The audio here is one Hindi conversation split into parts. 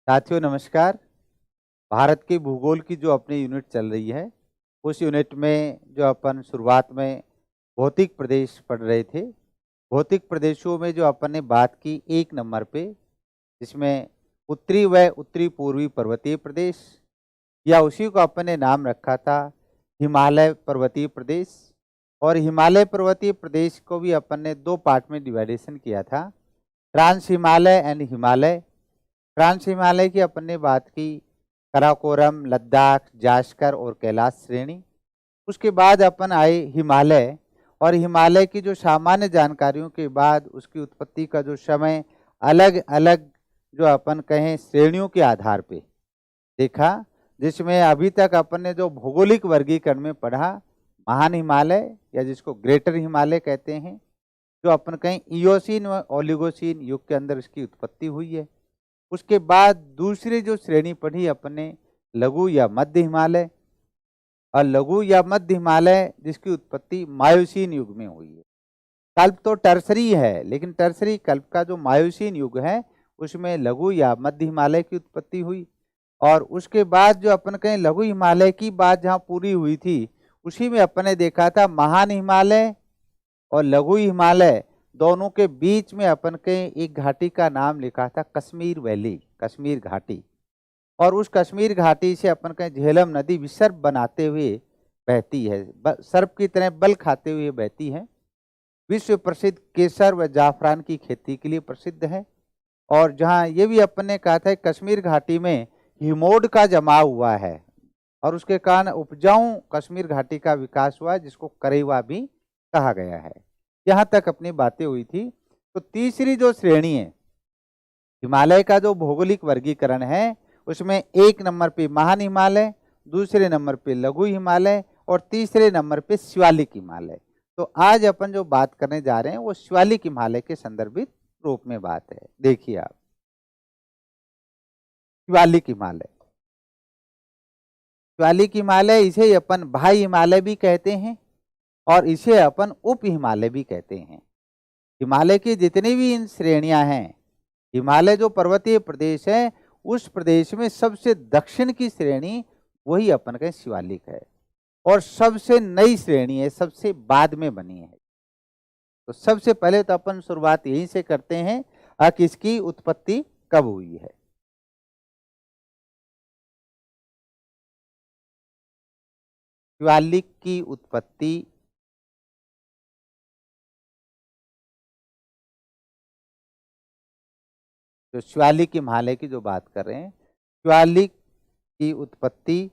साथियों नमस्कार। भारत के भूगोल की जो अपनी यूनिट चल रही है, उस यूनिट में जो अपन शुरुआत में भौतिक प्रदेश पढ़ रहे थे, भौतिक प्रदेशों में जो अपन ने बात की 1 नंबर पे, जिसमें उत्तरी व उत्तरी पूर्वी पर्वतीय प्रदेश, या उसी को अपन ने नाम रखा था हिमालय पर्वतीय प्रदेश। और हिमालय पर्वतीय प्रदेश को भी अपन ने 2 पार्ट में डिवाइडेशन किया था, trans Himalaya and Himalaya. Trans Himalaya की अपन ने बात की काराकोरम, लद्दाख, जास्कर और कैलाश श्रेणी। उसके बाद अपन आए हिमालय, और हिमालय की जो सामान्य जानकारियों के बाद उसकी उत्पत्ति का जो समय अलग अलग जो अपन कहें श्रेणियों के आधार पे देखा, जिसमें अभी तक अपन ने जो भौगोलिक वर्गीकरण में पढ़ा, महान हिमालय या जिसको ग्रेटर हिमालय कहते हैं, जो अपन कहें इयोसीन व ओलिगोसीन युग के अंदर इसकी उत्पत्ति हुई है। उसके बाद दूसरी जो श्रेणी पढ़ी अपन ने लघु या मध्य हिमालय, और लघु या मध्य हिमालय जिसकी उत्पत्ति मायोसीन युग में हुई है। कल्प तो टर्सरी है, लेकिन टर्सरी कल्प का जो मायोसीन युग है उसमें लघु या मध्य हिमालय की उत्पत्ति हुई। और उसके बाद जो अपन कहें लघु हिमालय की बात जहाँ पूरी हुई थी, उसी में अपन ने देखा था महान हिमालय और लघु हिमालय दोनों के बीच में अपन के एक घाटी का नाम लिखा था कश्मीर वैली, कश्मीर घाटी। और उस कश्मीर घाटी से अपन के झेलम नदी विसर्प बनाते हुए बहती है, सर्प की तरह बल खाते हुए बहती है। विश्व प्रसिद्ध केसर व जाफरान की खेती के लिए प्रसिद्ध है। और जहाँ ये भी अपन ने कहा था कश्मीर घाटी में हिमोड का जमाव हुआ है, और उसके कारण उपजाऊ कश्मीर घाटी का विकास हुआ, जिसको करेवा भी कहा गया है। यहाँ तक अपनी बातें हुई थी। तो तीसरी जो श्रेणी है हिमालय का जो भौगोलिक वर्गीकरण है, उसमें 1 नंबर पे महान हिमालय, दूसरे नंबर पे लघु हिमालय, और तीसरे नंबर पे शिवालिक हिमालय। तो आज अपन जो बात करने जा रहे हैं वो शिवालिक हिमालय के संदर्भित रूप में बात है। देखिए आप, शिवालिक हिमालय, शिवालिक हिमालय इसे अपन भाई हिमालय भी कहते हैं, और इसे अपन उप हिमालय भी कहते हैं। हिमालय की जितनी भी इन श्रेणियां हैं, हिमालय जो पर्वतीय प्रदेश है, उस प्रदेश में सबसे दक्षिण की श्रेणी वही अपन का शिवालिक है, और सबसे नई श्रेणी है, सबसे बाद में बनी है। तो सबसे पहले तो अपन शुरुआत यहीं से करते हैं कि इसकी उत्पत्ति कब हुई है। शिवालिक की उत्पत्ति जो शिवालिक हिमालय की जो बात कर रहे हैं, शिवालिक की उत्पत्ति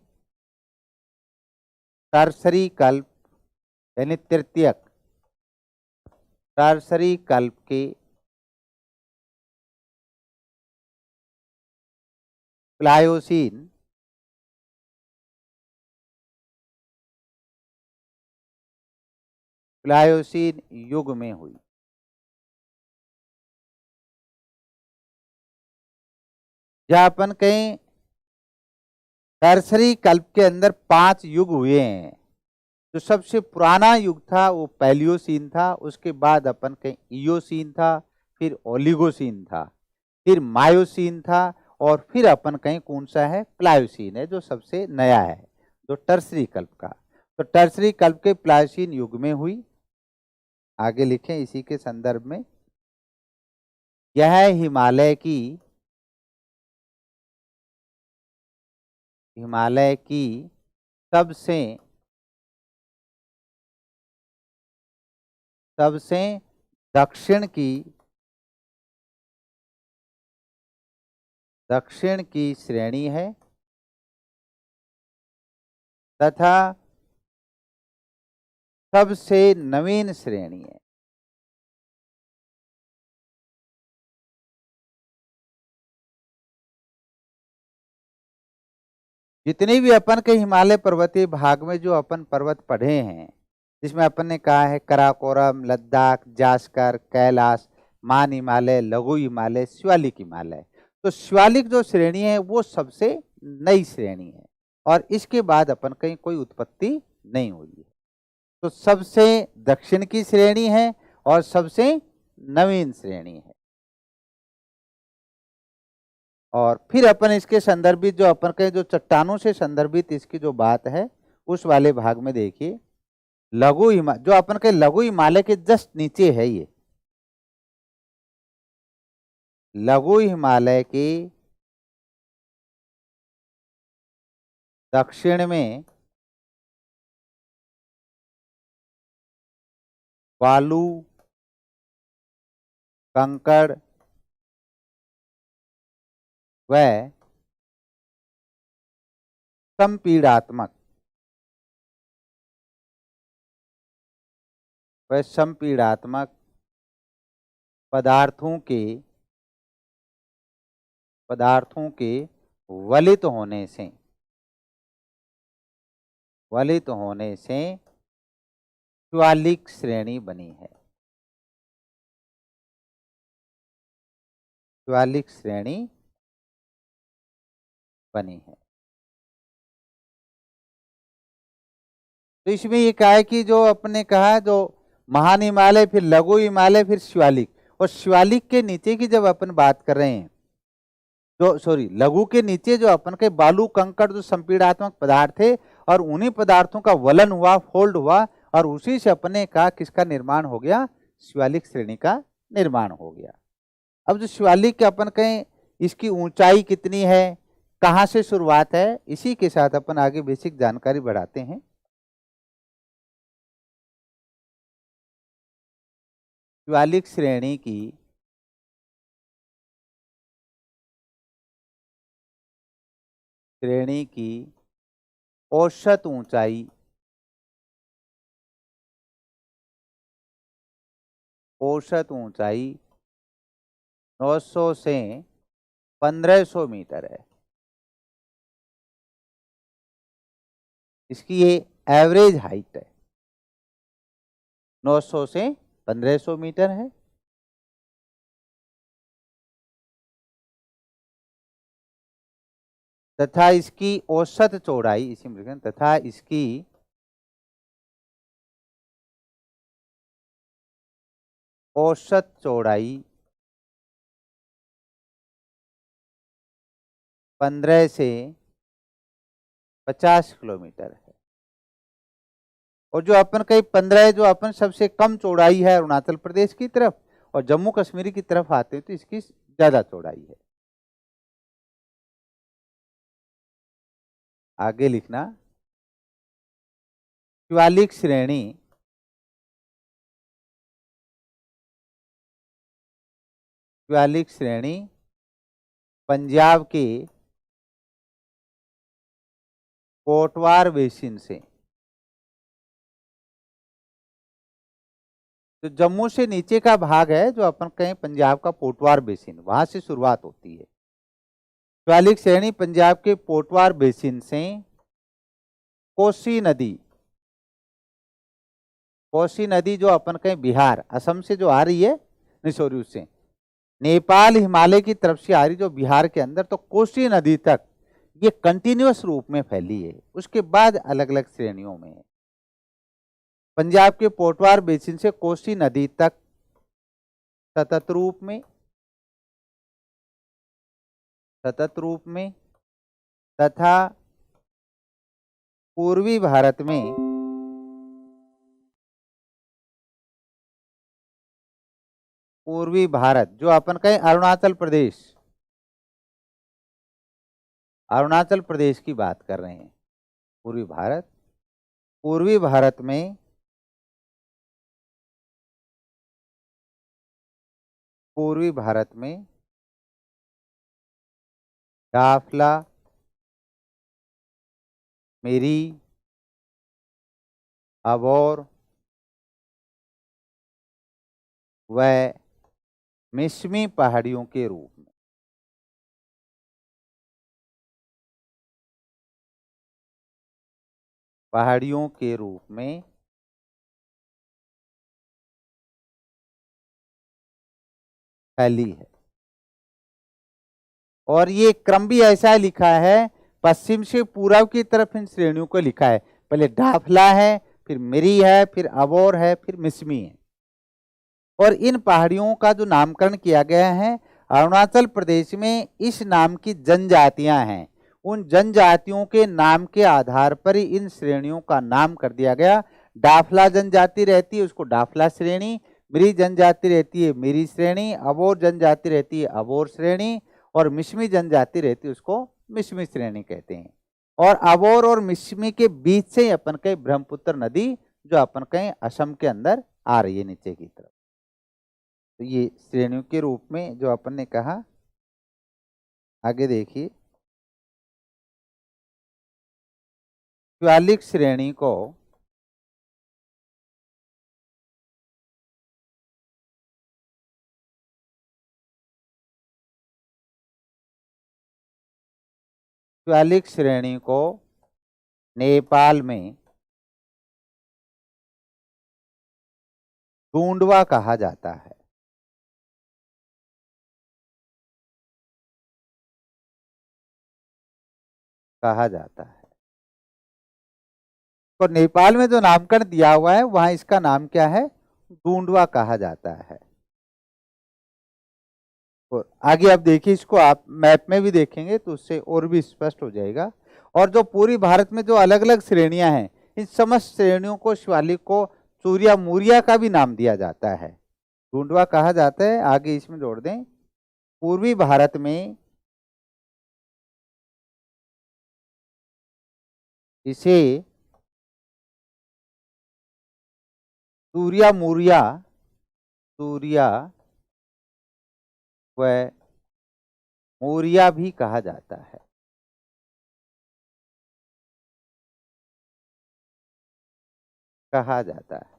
टर्सरी कल्प यानी तृतीयक टर्सरी कल्प के प्लायोसीन युग में हुई। जहां अपन कहें टर्सरी कल्प के अंदर 5 युग हुए हैं। जो सबसे पुराना युग था वो पैलियोसीन था, उसके बाद अपन कहें इयोसीन था, फिर ओलिगोसीन था, फिर मायोसीन था, और फिर अपन कहें कौन सा है, प्लायोसीन है, जो सबसे नया है, जो टर्सरी कल्प का। तो टर्सरी कल्प के प्लायोसीन युग में हुई। आगे लिखें इसी के संदर्भ में, यह हिमालय की सबसे दक्षिण की श्रेणी है, तथा सबसे नवीन श्रेणी है। जितने भी अपन के हिमालय पर्वतीय भाग में जो अपन पर्वत पढ़े हैं, जिसमें अपन ने कहा है काराकोरम, लद्दाख, जास्कर, कैलाश, मान हिमालय, लघु हिमालय, शिवालिक हिमालय। तो शिवालिक जो श्रेणी है वो सबसे नई श्रेणी है, और इसके बाद अपन कहीं कोई उत्पत्ति नहीं हुई है। तो सबसे दक्षिण की श्रेणी है और सबसे नवीन श्रेणी है। और फिर अपन इसके संदर्भित जो अपन के जो चट्टानों से संदर्भित इसकी जो बात है उस वाले भाग में देखिए, लघु हिमालय जो अपन के लघु हिमालय के जस्ट नीचे है, ये लघु हिमालय के दक्षिण में बालू, कंकड़ व संपीड़ात्मक पदार्थों के वलित होने से शिवालिक श्रेणी बनी है। शिवालिक श्रेणी बनी है। तो इसमें ये कहा है कि जो अपने कहा जो महान हिमालय, फिर लघु हिमालय, फिर शिवालिक, और शिवालिक के नीचे की जब अपन बात कर रहे हैं, जो लघु के नीचे जो अपन के बालू कंकड़ जो संपीड़ात्मक पदार्थ थे, और उन्हीं पदार्थों का वलन हुआ, फोल्ड हुआ, और उसी से अपने कहा किसका निर्माण हो गया, शिवालिक श्रेणी का निर्माण हो गया। अब जो शिवालिक के अपन कहें इसकी ऊंचाई कितनी है, कहाँ से शुरुआत है, इसी के साथ अपन आगे बेसिक जानकारी बढ़ाते हैं। शिवालिक श्रेणी की औसत ऊंचाई 900 से 1500 मीटर है। इसकी ये एवरेज हाइट है, 900 से 1500 मीटर है। तथा इसकी औसत चौड़ाई, इसी में तथा इसकी औसत चौड़ाई 15 से 50 किलोमीटर है। और जो अपन कहीं 15 जो अपन सबसे कम चौड़ाई है अरुणाचल प्रदेश की तरफ, और जम्मू कश्मीर की तरफ आते हैं तो इसकी ज्यादा चौड़ाई है। आगे लिखना, शिवालिक श्रेणी पंजाब के कोटवार बेसिन से, जो जम्मू से नीचे का भाग है जो अपन कहें पंजाब का पोटवार बेसिन, वहां से शुरुआत होती है। शिवालिक श्रेणी पंजाब के पोटवार बेसिन से कोसी नदी जो अपन कहें बिहार असम से जो आ रही है, उससे नेपाल हिमालय की तरफ से आ रही जो बिहार के अंदर, तो कोसी नदी तक ये कंटिन्यूअस रूप में फैली है। उसके बाद अलग अलग श्रेणियों में है। पंजाब के पोटवार बेसिन से कोसी नदी तक सतत रूप में तथा पूर्वी भारत जो अपन कहें अरुणाचल प्रदेश की बात कर रहे हैं। पूर्वी भारत में डाफला, मेरी, अबोर व मिसमी पहाड़ियों के रूप में फैली है। और ये क्रम भी ऐसा लिखा है, पश्चिम से पूर्व की तरफ इन श्रेणियों को लिखा है। पहले डाफला है, फिर मेरी है, फिर अबोर है, फिर मिसमी है। और इन पहाड़ियों का जो नामकरण किया गया है अरुणाचल प्रदेश में इस नाम की जनजातियां हैं, उन जनजातियों के नाम के आधार पर ही इन श्रेणियों का नाम कर दिया गया। डाफला जनजाति रहती है उसको डाफला श्रेणी, मिरी जनजाति रहती है मिरी श्रेणी, अबोर जनजाति रहती है अबोर श्रेणी, और मिश्मी जनजाति रहती है उसको मिश्मी श्रेणी कहते हैं। और अबोर और मिश्मी के बीच से ही अपन कहे ब्रह्मपुत्र नदी जो अपन कहें असम के अंदर आ रही है नीचे की तरफ। तो ये श्रेणियों के रूप में जो अपन ने कहा। आगे देखिए, शिवालिक श्रेणी को शिवालिक श्रेणी को नेपाल में टूंडवा कहा जाता है। कहा जाता है। तो नेपाल में जो नामकरण दिया हुआ है वहां इसका नाम क्या है, टूंडवा कहा जाता है। और आगे आप देखिए, इसको आप मैप में भी देखेंगे तो उससे और भी स्पष्ट हो जाएगा। और जो पूरी भारत में जो अलग अलग श्रेणियां हैं, इन समस्त श्रेणियों को शिवालिक को सूर्या मूरिया का भी नाम दिया जाता है, टूंडवा कहा जाता है। आगे इसमें जोड़ दें, पूर्वी भारत में इसे सूर्या मूरिया, सूर्या व मूरिया भी कहा जाता है। कहा जाता है।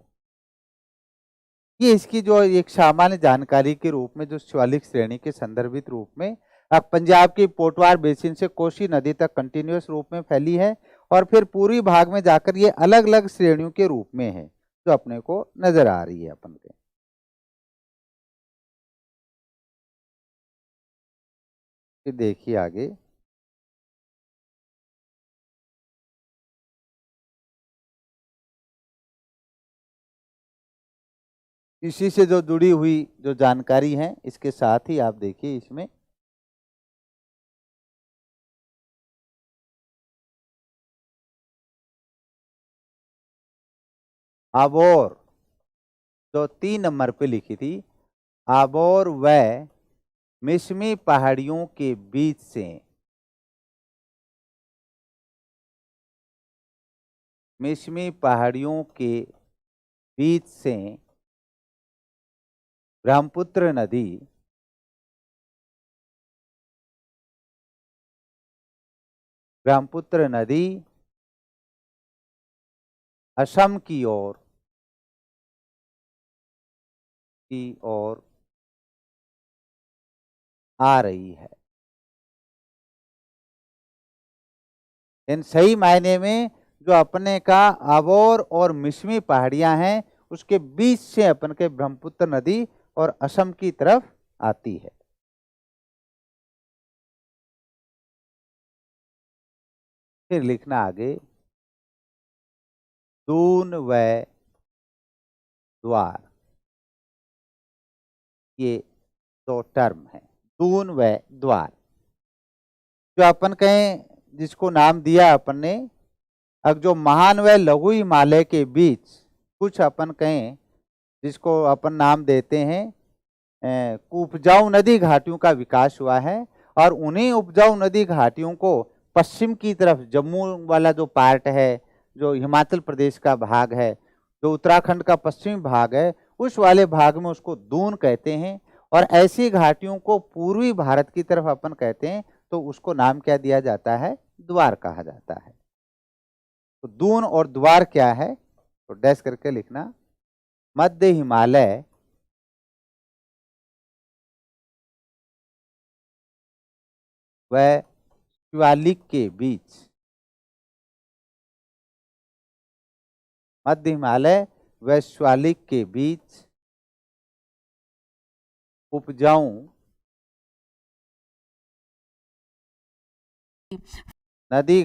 ये इसकी जो एक सामान्य जानकारी के रूप में जो शिवालिक श्रेणी के संदर्भित रूप में अब पंजाब के पोटवार बेसिन से कोसी नदी तक कंटिन्यूअस रूप में फैली है, और फिर पूर्वी भाग में जाकर ये अलग अलग श्रेणियों के रूप में है जो अपने को नजर आ रही है अपन के। फिर देखिए आगे, इसी से जो जुड़ी हुई जो जानकारी है इसके साथ ही आप देखिए इसमें आबोर जो 3 नंबर पे लिखी थी, आबोर व मिश्मी पहाड़ियों के बीच से, मिश्मी पहाड़ियों के बीच से ब्रह्मपुत्र नदी असम की ओर आ रही है। इन सही मायने में जो अपने का आबोर और मिश्मी पहाड़ियां हैं उसके बीच से अपन के ब्रह्मपुत्र नदी और असम की तरफ आती है। फिर लिखना आगे, दून व द्वार, ये दो टर्म है, दून व द्वार जो अपन कहें जिसको नाम दिया अपन ने। अब जो महान व लघु हिमालय के बीच कुछ अपन कहें जिसको अपन नाम देते हैं उपजाऊ नदी घाटियों का विकास हुआ है, और उन्हीं उपजाऊ नदी घाटियों को पश्चिम की तरफ जम्मू वाला जो पार्ट है, जो हिमाचल प्रदेश का भाग है, जो उत्तराखंड का पश्चिमी भाग है, उस वाले भाग में उसको दून कहते हैं। और ऐसी घाटियों को पूर्वी भारत की तरफ अपन कहते हैं तो उसको नाम क्या दिया जाता है, द्वार कहा जाता है। तो दून और द्वार क्या है तो डैश करके लिखना, मध्य हिमालय व शिवालिक के बीच, मध्य हिमालय व शिवालिक के बीच उपजाऊ नदी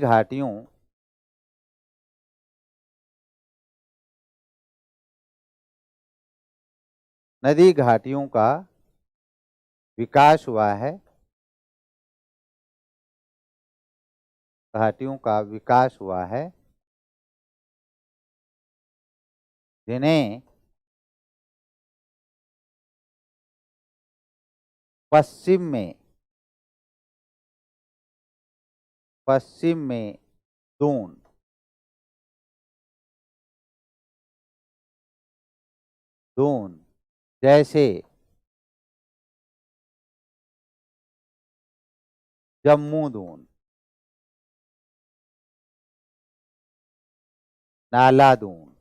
घाटियों का विकास हुआ है, घाटियों का विकास हुआ है, जिन्हें पश्चिम में दून, जैसे जम्मू दून, नाला दून,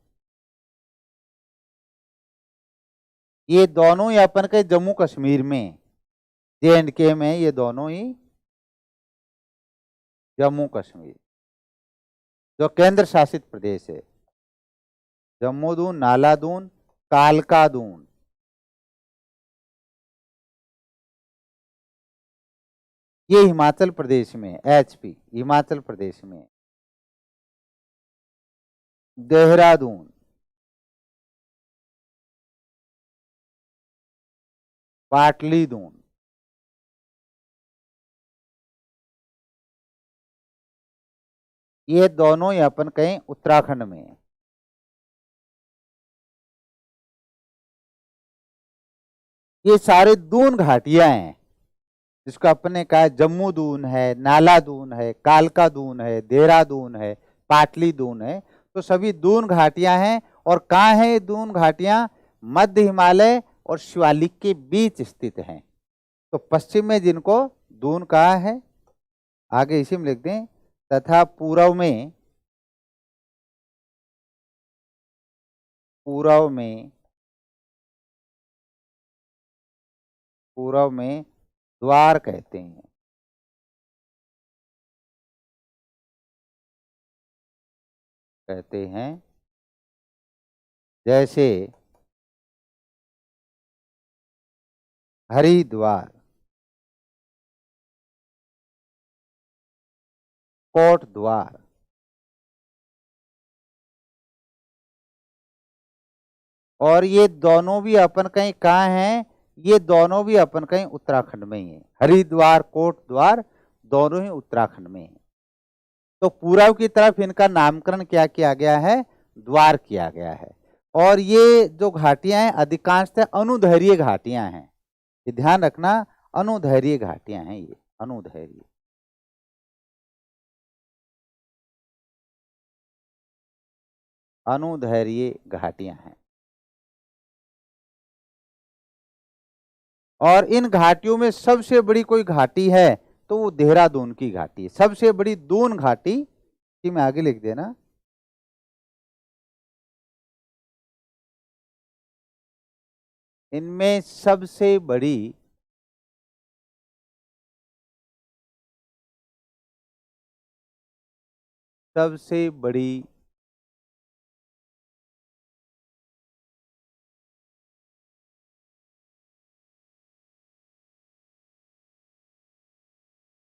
ये दोनों ही अपन के जम्मू कश्मीर में, J&K में, ये दोनों ही जम्मू कश्मीर जो केंद्र शासित प्रदेश है, जम्मू दून, नाला दून, कालका दून, ये हिमाचल प्रदेश में, HP हिमाचल प्रदेश में, देहरादून, पाटली दून, ये दोनों ही अपन कहीं उत्तराखंड में है। ये सारे दून घाटियां हैं, जिसको अपन ने कहा जम्मू दून है, नाला दून है, कालका दून है, देहरादून है, पाटली दून है। तो सभी दून घाटियां हैं। और कहाँ है ये दून घाटियां? मध्य हिमालय और शिवालिक के बीच स्थित हैं। तो पश्चिम में जिनको दून कहा है, आगे इसी में लिख दें, तथा पूर्व में द्वार कहते हैं। जैसे हरिद्वार, कोट द्वार, और ये दोनों भी अपन कहीं कहाँ हैं? ये दोनों भी अपन कहीं उत्तराखंड में ही है। हरिद्वार, कोट द्वार दोनों ही उत्तराखंड में है। तो पूर्व की तरफ इनका नामकरण क्या किया गया है? द्वार किया गया है। और ये जो घाटियां हैं अधिकांशतः अनुदैर्घ्य घाटियां हैं, ये ध्यान रखना, अनुदैर्घ्य घाटियां हैं, ये अनुदैर्घ्य घाटियां हैं। और इन घाटियों में सबसे बड़ी कोई घाटी है तो वो देहरादून की घाटी है। सबसे बड़ी दून घाटी की मैं आगे लिख देना, इनमें सबसे बड़ी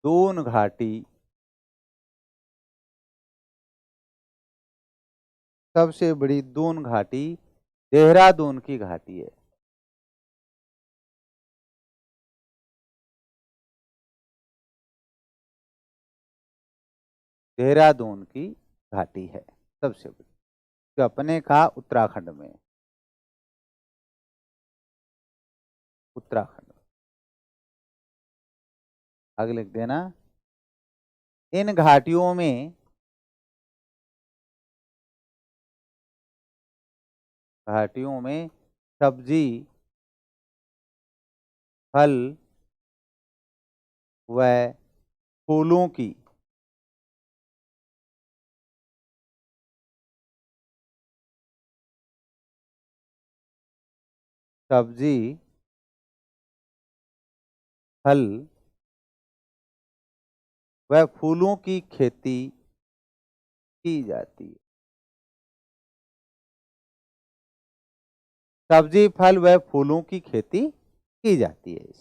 दून घाटी, सबसे बड़ी दून घाटी देहरादून की घाटी है। देहरादून की घाटी है सबसे बड़ी, जो अपने कहा उत्तराखंड में, उत्तराखंड। आगे लिख देना, इन घाटियों में सब्जी, फल व फूलों की खेती की जाती है। सब्जी, फल व फूलों की खेती की जाती है।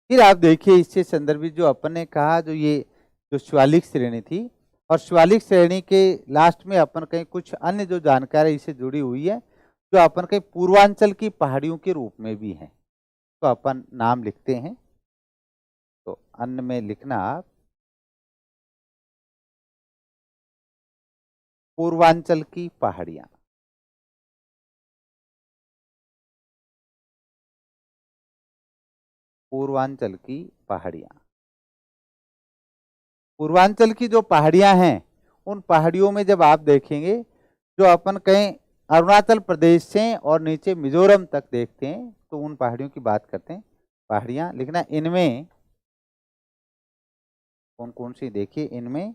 फिर आप देखिए इससे संदर्भित जो अपन ने कहा, जो शिवालिक श्रेणी थी, और शिवालिक श्रेणी के लास्ट में अपन कहीं कुछ अन्य जो जानकारी इससे जुड़ी हुई है, जो अपन के पूर्वांचल की पहाड़ियों के रूप में भी हैं। तो अपन नाम लिखते हैं, तो अन्न में लिखना आप पूर्वांचल की पहाड़ियां। पूर्वांचल की पहाड़ियां, पूर्वांचल की जो पहाड़ियां हैं, उन पहाड़ियों में जब आप देखेंगे, जो अपन कहीं अरुणाचल प्रदेश से और नीचे मिजोरम तक देखते हैं, तो उन पहाड़ियों की बात करते हैं। पहाड़ियां लिखना, इनमें कौन कौन सी, देखिए इनमें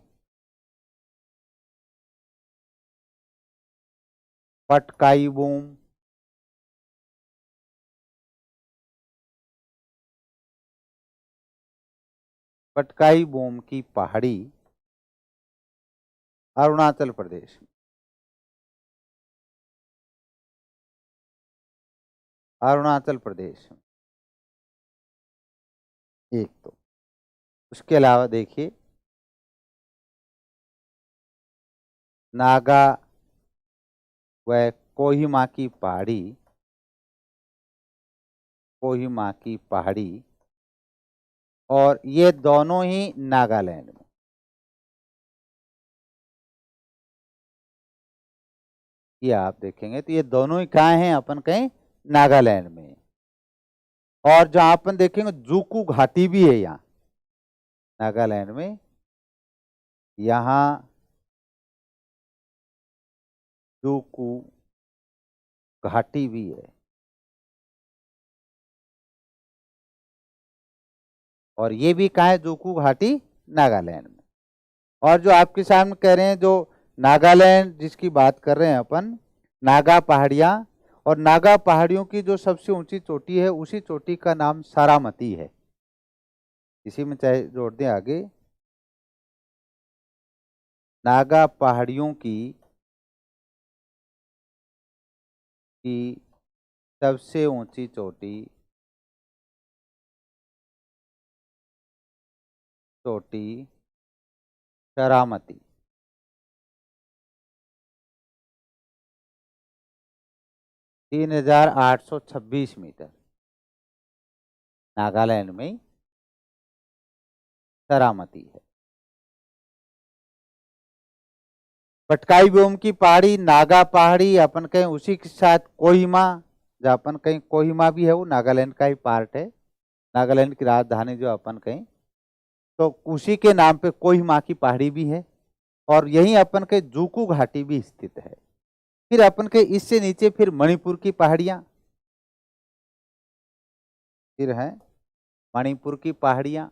पटकाई बूम, पटकाई बूम की पहाड़ी अरुणाचल प्रदेश में, अरुणाचल प्रदेश में एक। तो उसके अलावा देखिए नागा व कोहिमा की पहाड़ी, कोहिमा की पहाड़ी, और ये दोनों ही नागालैंड में। ये आप देखेंगे तो ये दोनों ही कहाँ हैं, अपन कहें नागालैंड में। और जहां अपन देखेंगे जूकू घाटी भी है यहाँ नागालैंड में, यहाँ जूकू घाटी भी है। और ये भी कहाँ है, जूकू घाटी नागालैंड में। और जो आपके सामने कह रहे हैं, जो नागालैंड जिसकी बात कर रहे हैं अपन, नागा पहाड़ियाँ, और नागा पहाड़ियों की जो सबसे ऊंची चोटी है, उसी चोटी का नाम सारामती है। इसी में चाहे जोड़ दें आगे, नागा पहाड़ियों की सबसे ऊंची चोटी, चोटी सारामती। 3826 मीटर नागालैंड में सारामती है। पटकाई ब्योम की पहाड़ी, नागा पहाड़ी, अपन कहें उसी के साथ कोहिमा, जो अपन कहें कोहिमा भी है, वो नागालैंड का ही पार्ट है, नागालैंड की राजधानी जो अपन कहें, तो उसी के नाम पे कोहिमा की पहाड़ी भी है। और यहीं अपन के जूकू घाटी भी स्थित है। फिर अपन के इससे नीचे फिर मणिपुर की पहाड़ियां, फिर है मणिपुर की पहाड़ियां,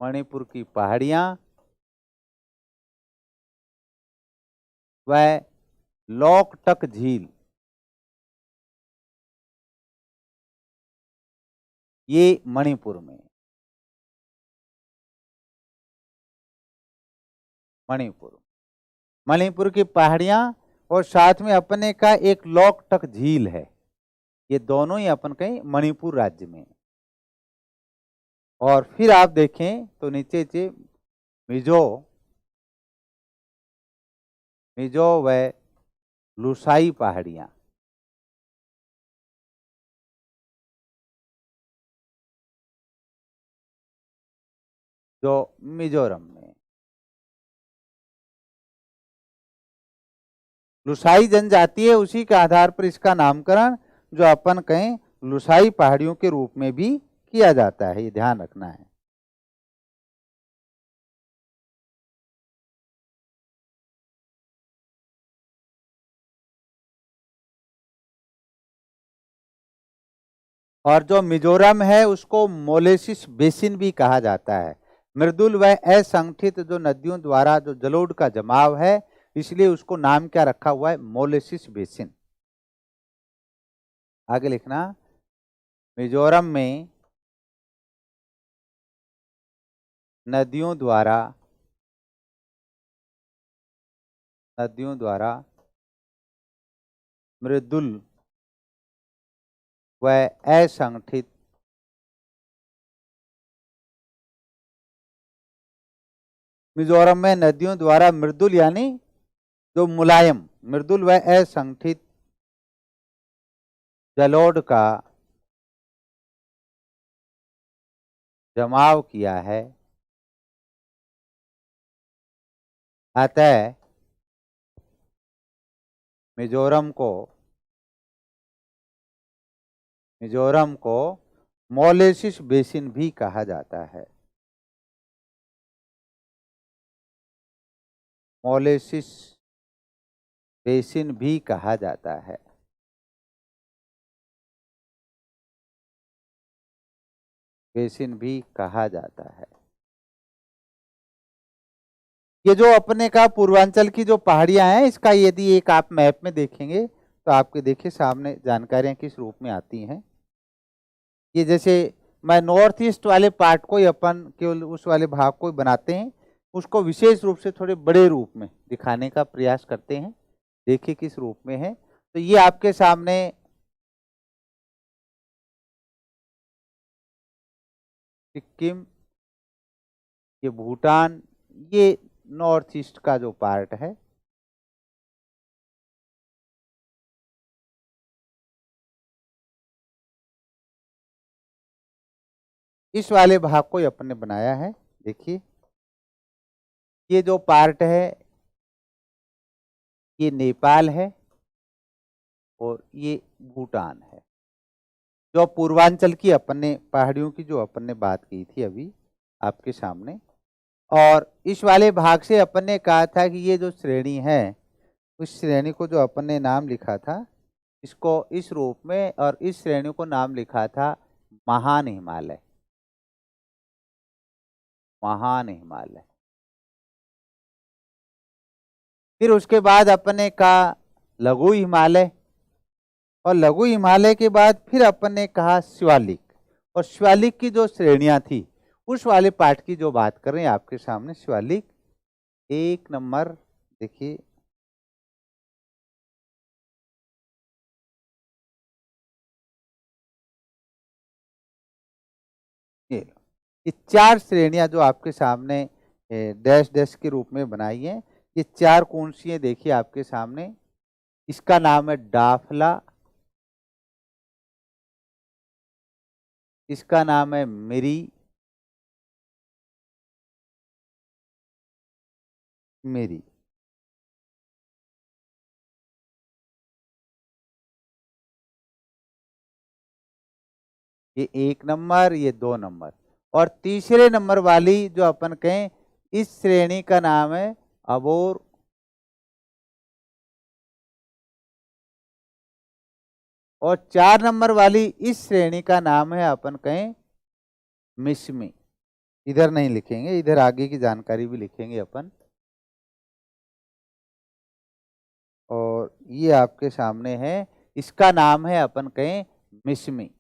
मणिपुर की पहाड़ियां व लोकटक झील, ये मणिपुर में, मणिपुर, मणिपुर की पहाड़ियां, और साथ में अपने का एक लोकटक झील है। ये दोनों ही अपन कहें मणिपुर राज्य में। और फिर आप देखें तो नीचे से मिजो, मिजो व लुसाई पहाड़ियां, जो मिजोरम में। लुसाई जनजाति है, उसी के आधार पर इसका नामकरण जो अपन कहें लुसाई पहाड़ियों के रूप में भी किया जाता है, ये ध्यान रखना है। और जो मिजोरम है उसको मोलेसिस बेसिन भी कहा जाता है। मृदुल व असंगठित जो नदियों द्वारा जो जलोढ़ का जमाव है, इसलिए उसको नाम क्या रखा हुआ है, मोलेसिस बेसिन। आगे लिखना, मिजोरम में नदियों द्वारा, नदियों द्वारा मृदुल व असंगठित मिजोरम में नदियों द्वारा मृदुल यानी जो मुलायम, मृदुल व असंगठित जलोढ़ का जमाव किया है, अतः मिजोरम को मोलेसिस बेसिन भी कहा जाता है। मोलेसिस बेसिन भी कहा जाता है। बेसिन भी कहा जाता है। ये जो अपने का पूर्वांचल की जो पहाड़ियां हैं, इसका यदि एक आप मैप में देखेंगे तो आपके देखिए सामने जानकारियां किस रूप में आती हैं। ये जैसे मैं नॉर्थ ईस्ट वाले पार्ट को ही अपन केवल उस वाले भाग को बनाते हैं, उसको विशेष रूप से थोड़े बड़े रूप में दिखाने का प्रयास करते हैं। देखिए किस रूप में है। तो ये आपके सामने सिक्किम, ये भूटान, ये नॉर्थ ईस्ट का जो पार्ट है। इस वाले भाग को अपन ने बनाया है। देखिए ये जो पार्ट है ये नेपाल है और ये भूटान है। जो पूर्वांचल की अपन ने पहाड़ियों की जो अपन ने बात की थी अभी आपके सामने, और इस वाले भाग से अपन ने कहा था कि ये जो श्रेणी है उस श्रेणी को जो अपन ने नाम लिखा था इसको इस रूप में, और इस श्रेणी को नाम लिखा था महान हिमालय। महान हिमालय। फिर उसके बाद अपन ने कहा लघु हिमालय, और लघु हिमालय के बाद फिर अपन ने कहा शिवालिक, और शिवालिक की जो श्रेणियां थी उस वाले पार्ट की जो बात कर रहे हैं आपके सामने। शिवालिक 1 नंबर, देखिए ये 4 श्रेणियां जो आपके सामने डैश डैश के रूप में बनाई है, ये 4 कौन सी है देखिए आपके सामने। इसका नाम है डाफला, इसका नाम है मिरी, मेरी, ये 1 नंबर, ये 2 नंबर, और तीसरे नंबर वाली जो अपन कहें इस श्रेणी का नाम है अबोर, और 4 नंबर वाली इस श्रेणी का नाम है अपन कहें मिस्मी। इधर नहीं लिखेंगे, इधर आगे की जानकारी भी लिखेंगे अपन। और ये आपके सामने है, इसका नाम है अपन कहें मिस्मी।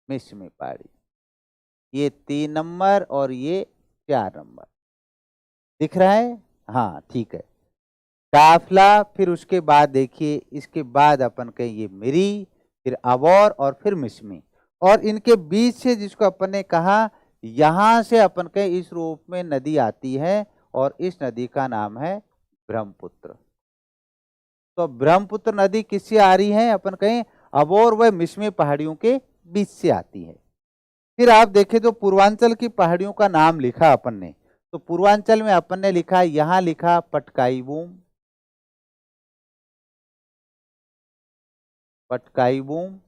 मिस्मी पहाड़ी, ये 3 नंबर और ये 4 नंबर दिख रहा है। हाँ ठीक है। डाफला, फिर उसके बाद देखिए इसके बाद अपन कहें ये मिरी, फिर अबोर और फिर मिस्मी, और इनके बीच से जिसको अपन ने कहा यहां से अपन कहें इस रूप में नदी आती है, और इस नदी का नाम है ब्रह्मपुत्र। तो ब्रह्मपुत्र नदी किससे आ रही है अपन कहें अबोर व मिस्मी पहाड़ियों के बीच से आती है। फिर आप देखें तो पूर्वांचल की पहाड़ियों का नाम लिखा अपन ने, तो पूर्वांचल में अपन ने लिखा, यहां लिखा पटकाई बूम, पटकाई बूम।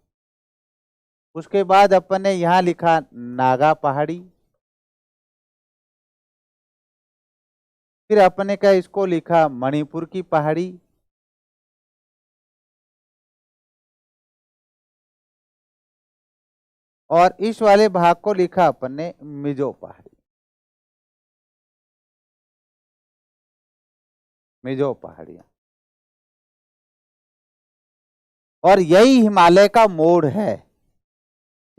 उसके बाद अपन ने यहां लिखा नागा पहाड़ी, फिर अपन ने कहा इसको लिखा मणिपुर की पहाड़ी, और इस वाले भाग को लिखा अपन ने मिजो पहाड़ी। मिजो पहाड़ियां, और यही हिमालय का मोड़ है।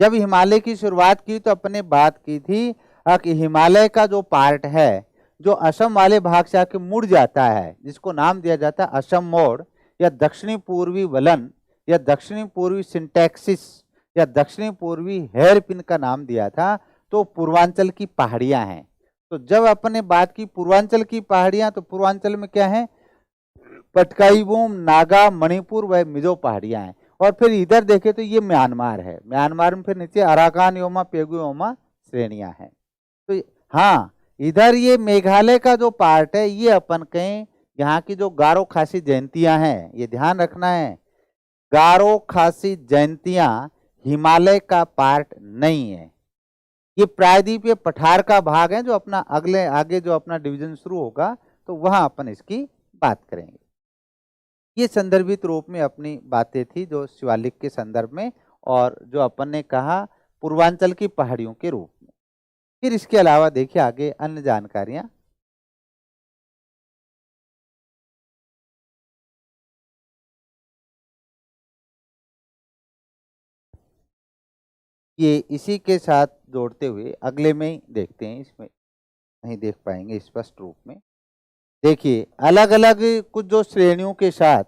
जब हिमालय की शुरुआत की तो अपने बात की थी कि हिमालय का जो पार्ट है जो असम वाले भाग से आके मुड़ जाता है, जिसको नाम दिया जाता है असम मोड़, या दक्षिणी पूर्वी वलन, या दक्षिणी पूर्वी सिंटैक्सिस, या दक्षिणी पूर्वी हेयर पिन का नाम दिया था। तो पूर्वांचल की पहाड़ियां हैं, तो जब अपन ने बात की पूर्वांचल की पहाड़ियां, तो पूर्वांचल में क्या है, पटकाईबूम, नागा, मणिपुर व मिजो पहाड़ियां हैं। और फिर इधर देखें तो ये म्यांमार है, म्यांमार में फिर नीचे अराकान योमा, पेगु योमा श्रेणियां हैं। तो हाँ, इधर ये मेघालय का जो पार्ट है, ये अपन कहें यहाँ की जो गारो खासी जयंतियां हैं, ये ध्यान रखना है, गारो खासी जयंतियां हिमालय का पार्ट नहीं है। ये प्रायद्वीपीय पठार का भाग है, जो अपना अगले आगे जो अपना डिवीजन शुरू होगा तो वहां अपन इसकी बात करेंगे। ये संदर्भित रूप में अपनी बातें थी जो शिवालिक के संदर्भ में, और जो अपन ने कहा पूर्वांचल की पहाड़ियों के रूप में। फिर इसके अलावा देखिए आगे अन्य जानकारियां। ये इसी के साथ जोड़ते हुए अगले में ही देखते हैं, इसमें नहीं देख पाएंगे स्पष्ट रूप में। देखिए अलग अलग कुछ जो श्रेणियों के साथ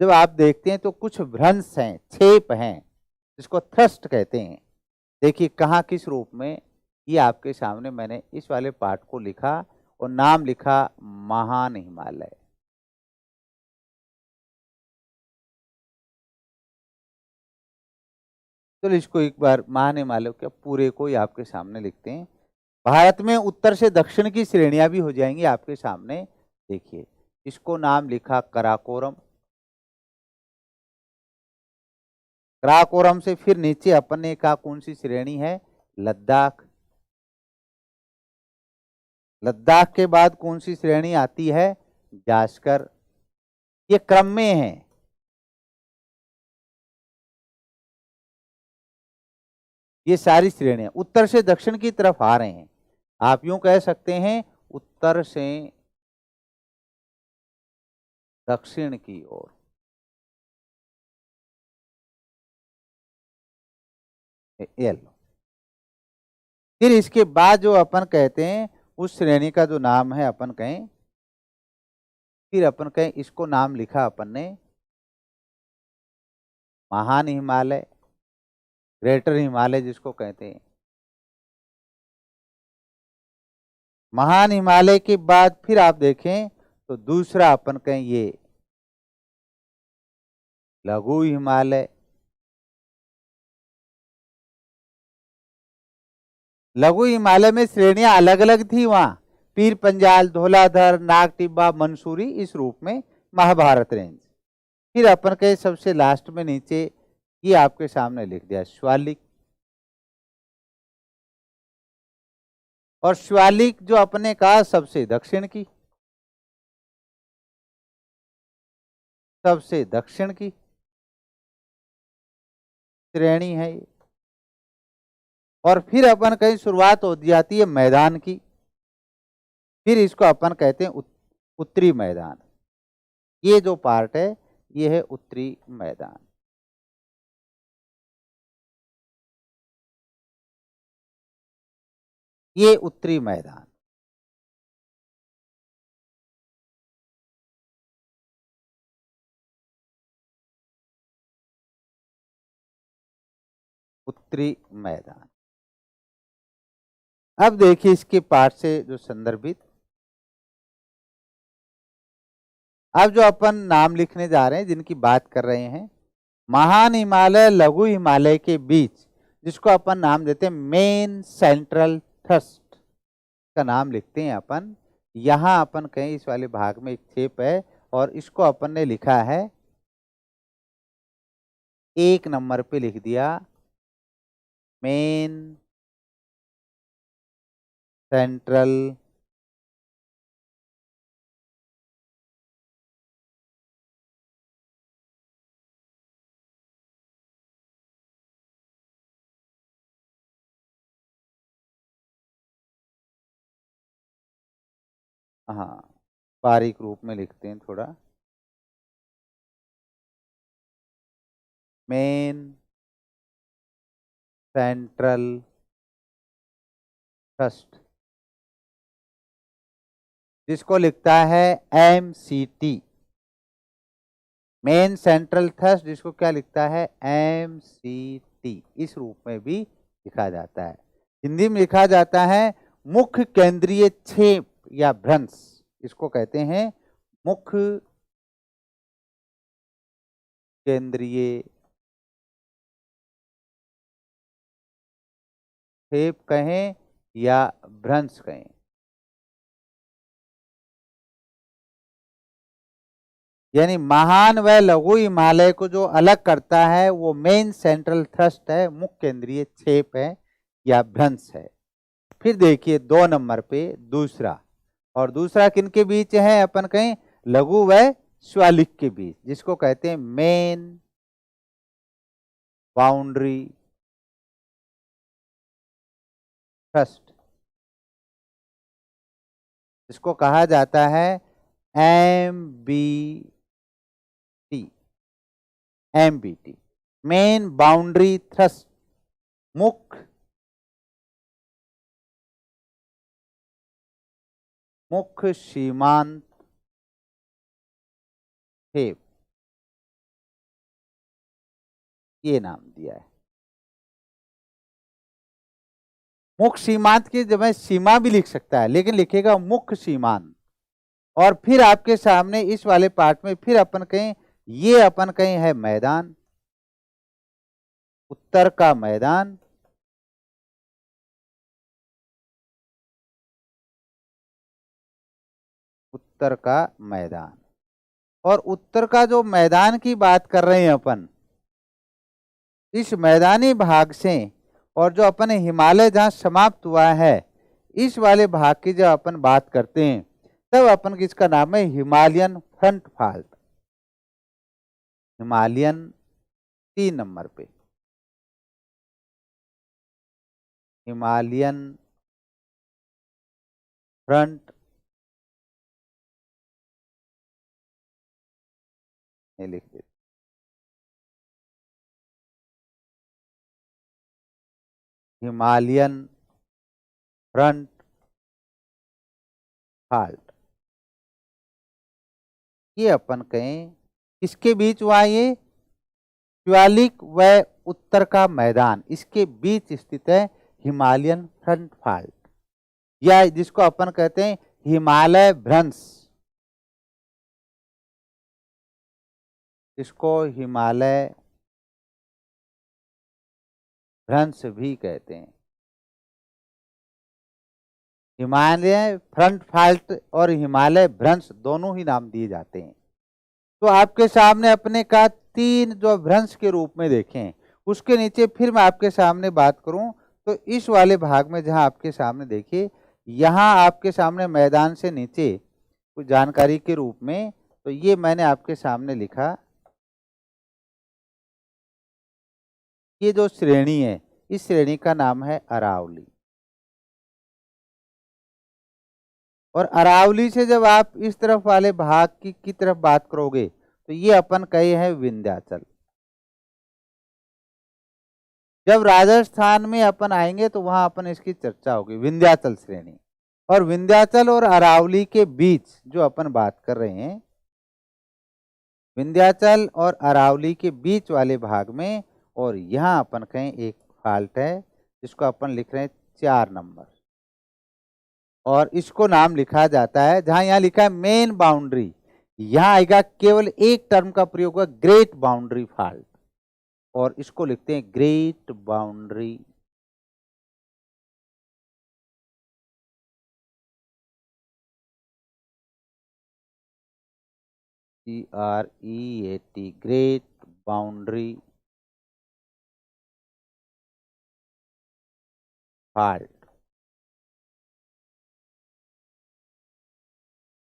जब आप देखते हैं तो कुछ भ्रंश हैं, छेप हैं, जिसको थ्रस्ट कहते हैं। देखिए कहाँ किस रूप में, ये आपके सामने मैंने इस वाले पार्ट को लिखा और नाम लिखा महान हिमालय। चलो इसको एक बार महान हिमालय के पूरे को ही आपके सामने लिखते हैं। भारत में उत्तर से दक्षिण की श्रेणियां भी हो जाएंगी आपके सामने। देखिए इसको नाम लिखा कराकोरम, कराकोरम से फिर नीचे अपन ने कहा कौन सी श्रेणी है, लद्दाख। लद्दाख के बाद कौन सी श्रेणी आती है, जास्कर। ये क्रम में है। ये सारी श्रेणियां उत्तर से दक्षिण की तरफ आ रहे हैं। आप यूं कह सकते हैं उत्तर से दक्षिण की ओर। ये लो। फिर इसके बाद जो अपन कहते हैं उस श्रेणी का जो नाम है अपन कहें, फिर अपन कहें इसको नाम लिखा अपन ने महान हिमालय, ग्रेटर हिमालय जिसको कहते हैं। महान हिमालय के बाद फिर आप देखें तो दूसरा अपन कहें ये लघु हिमालय। लघु हिमालय में श्रेणियां अलग अलग थी वहां, पीर पंजाल, धौलाधर, नाग टिब्बा, मंसूरी, इस रूप में महाभारत रेंज। फिर अपन कहे सबसे लास्ट में नीचे ये आपके सामने लिख दिया शिवालिक। और शिवालिक जो अपने कहा सबसे दक्षिण की, सबसे दक्षिण की श्रेणी है ये। और फिर अपन कहीं शुरुआत हो जाती है मैदान की, फिर इसको अपन कहते हैं उत्तरी मैदान। ये जो पार्ट है ये है उत्तरी मैदान। ये उत्तरी मैदान। उत्तरी मैदान। अब देखिए इसके पार्ट से जो संदर्भित, अब जो अपन नाम लिखने जा रहे हैं जिनकी बात कर रहे हैं, महान हिमालय लघु हिमालय के बीच, जिसको अपन नाम देते हैं मेन सेंट्रल थ्रस्ट का नाम लिखते हैं अपन। यहां अपन कहीं इस वाले भाग में एक छेप है और इसको अपन ने लिखा है 1 नंबर पे लिख दिया मेन सेंट्रल हाँ बारीक रूप में लिखते हैं थोड़ा, मेन सेंट्रल थ्रस्ट, जिसको लिखता है MCT। मेन सेंट्रल थ्रस्ट जिसको क्या लिखता है MCT, इस रूप में भी लिखा जाता है। हिंदी में लिखा जाता है मुख्य केंद्रीय छेप या भ्रंश, इसको कहते हैं मुख्य केंद्रीय छेप कहें या भ्रंश कहें। यानी महान व लघु हिमालय को जो अलग करता है वो मेन सेंट्रल थ्रस्ट है, मुख्य केंद्रीय छेप है या भ्रंश है। फिर देखिए 2 नंबर पे दूसरा, और दूसरा किनके बीच है, अपन कहें लघु व शिवालिक के बीच, जिसको कहते हैं मेन बाउंड्री थ्रस्ट, इसको कहा जाता है MBT, मेन बाउंड्री थ्रस्ट, मुख्य सीमांत छेप, ये नाम दिया है। मुख्य सीमांत की जगह सीमा भी लिख सकता है, लेकिन लिखेगा मुख्य सीमांत। और फिर आपके सामने इस वाले पार्ट में फिर अपन कहें, ये अपन कहें है मैदान, उत्तर का मैदान, उत्तर का मैदान। और उत्तर का जो मैदान की बात कर रहे हैं अपन, इस मैदानी भाग से और जो अपन हिमालय जहां समाप्त हुआ है, इस वाले भाग की जब अपन बात करते हैं तब अपन किसका नाम है, Himalayan front fault. Himalayan 3 number पे, हिमालयन फ्रंट लिख देते, हिमालयन फ्रंट फॉल्ट। ये अपन कहें किसके बीच हुआ, ये शिवालिक व उत्तर का मैदान, इसके बीच स्थित है हिमालयन फ्रंट फॉल्ट, या जिसको अपन कहते हैं हिमालय भ्रंश, इसको हिमालय भ्रंश भी कहते हैं। हिमालय फ्रंट फॉल्ट और हिमालय भ्रंश दोनों ही नाम दिए जाते हैं। तो आपके सामने अपने का 3 जो भ्रंश के रूप में देखें, उसके नीचे फिर मैं आपके सामने बात करूं तो इस वाले भाग में जहां आपके सामने देखिए, यहां आपके सामने मैदान से नीचे कुछ जानकारी के रूप में, तो ये मैंने आपके सामने लिखा, ये जो श्रेणी है इस श्रेणी का नाम है अरावली। और अरावली से जब आप इस तरफ वाले भाग की तरफ बात करोगे तो ये अपन कहे हैं विंध्याचल। जब राजस्थान में अपन आएंगे तो वहां अपन इसकी चर्चा होगी, विंध्याचल श्रेणी। और विंध्याचल और अरावली के बीच जो अपन बात कर रहे हैं, विंध्याचल और अरावली के बीच वाले भाग में, और यहाँ अपन कहें एक फॉल्ट है जिसको अपन लिख रहे हैं 4 नंबर, और इसको नाम लिखा जाता है, जहां यहाँ लिखा है मेन बाउंड्री, यहाँ आएगा केवल एक टर्म का प्रयोग हुआ, ग्रेट बाउंड्री फॉल्ट, और इसको लिखते हैं great boundary GREAT, great boundary fault,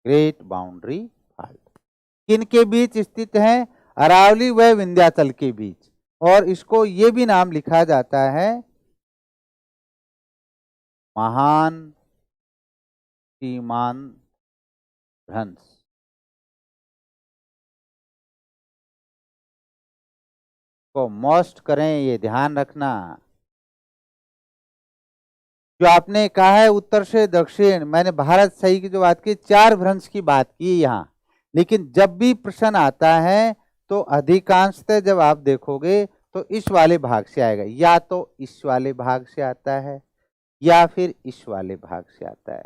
great boundary fault किनके बीच स्थित है, अरावली व विंध्याचल के बीच, और इसको ये भी नाम लिखा जाता है महान सीमांत भ्रंश। को मोस्ट करें, ये ध्यान रखना। जो आपने कहा है उत्तर से दक्षिण, मैंने भारत सही की जो बात की, 4 भ्रंश की बात की यहाँ, लेकिन जब भी प्रश्न आता है तो अधिकांशतः जब आप देखोगे तो इस वाले भाग से आएगा, या तो इस वाले भाग से आता है, या फिर इस वाले भाग से आता है।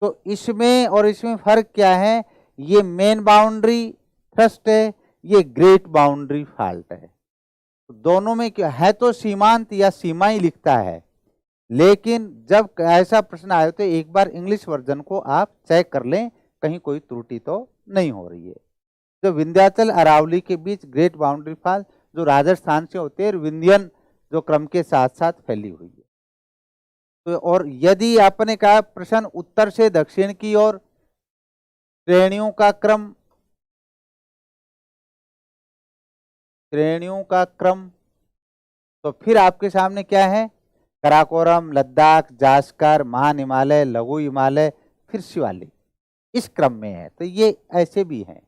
तो इसमें और इसमें फर्क क्या है, ये मेन बाउंड्री थ्रस्ट है, ये ग्रेट बाउंड्री फॉल्ट है। तो दोनों में क्या है, तो सीमांत या सीमा ही लिखता है, लेकिन जब ऐसा प्रश्न आए तो एक बार इंग्लिश वर्जन को आप चेक कर लें, कहीं कोई त्रुटि तो नहीं हो रही है। जो विंध्याचल अरावली के बीच ग्रेट बाउंड्री फॉल जो राजस्थान से होते हैं, विंध्यन जो क्रम के साथ साथ फैली हुई है। तो और यदि आपने कहा प्रश्न उत्तर से दक्षिण की ओर श्रेणियों का क्रम, तो फिर आपके सामने क्या है, कराकोरम, लद्दाख, जास्कर, महान हिमालय, लघु हिमालय, फिर शिवालिक, इस क्रम में है। तो ये ऐसे भी हैं।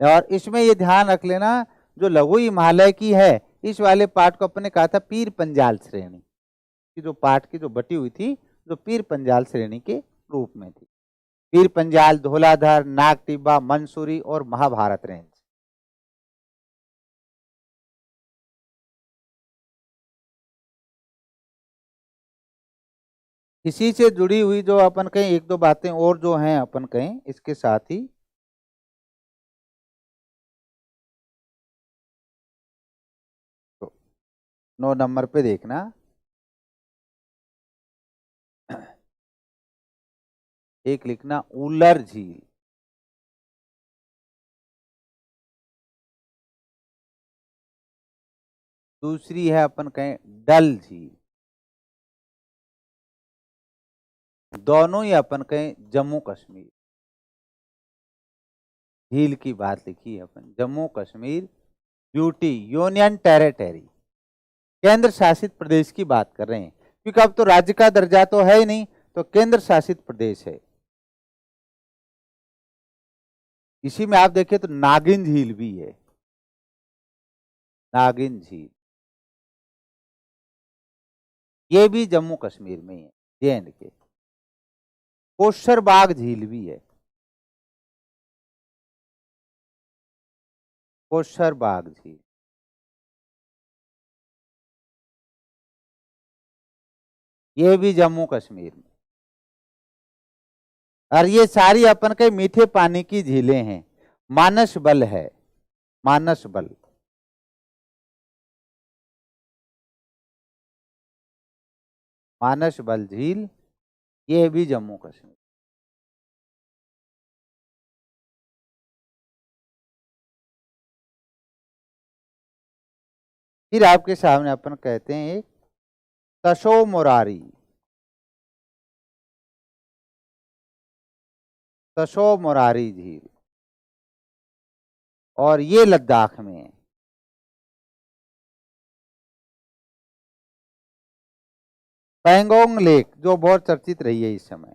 और इसमें ये ध्यान रख लेना, जो लघु हिमालय की है, इस वाले पार्ट को अपने कहा था पीर पंजाल श्रेणी की, जो पार्ट की जो बटी हुई थी, जो पीर पंजाल श्रेणी के रूप में थी। पीर पंजाल, धौलाधर, नाग टिब्बा, मंसूरी और महाभारत रेंज। इसी से जुड़ी हुई जो अपन कहें एक दो बातें और जो हैं अपन कहें इसके साथ ही, तो 9 नंबर पे देखना, एक लिखना उलर झील, दूसरी है अपन कहें डल झील, दोनों ही अपन कहें जम्मू कश्मीर। झील की बात लिखी है अपन, Jammu Kashmir UT union territory, केंद्र शासित प्रदेश की बात कर रहे हैं, क्योंकि अब तो राज्य का दर्जा तो है ही नहीं, तो केंद्र शासित प्रदेश है। इसी में आप देखिए तो नागिन झील भी है, नागिन झील, ये भी जम्मू कश्मीर में है, जे के। कोशर बाग झील भी है, कोशर बाग झील, ये भी जम्मू कश्मीर में। और ये सारी अपन के मीठे पानी की झीलें हैं। मानस बल है, मानस बल, मानस बल झील, ये भी जम्मू कश्मीर। फिर आपके सामने अपन कहते हैं एक तसो मुरारी, तसो मुरारी झील, और ये लद्दाख में है। पैंगोंग लेक जो बहुत चर्चित रही है इस समय,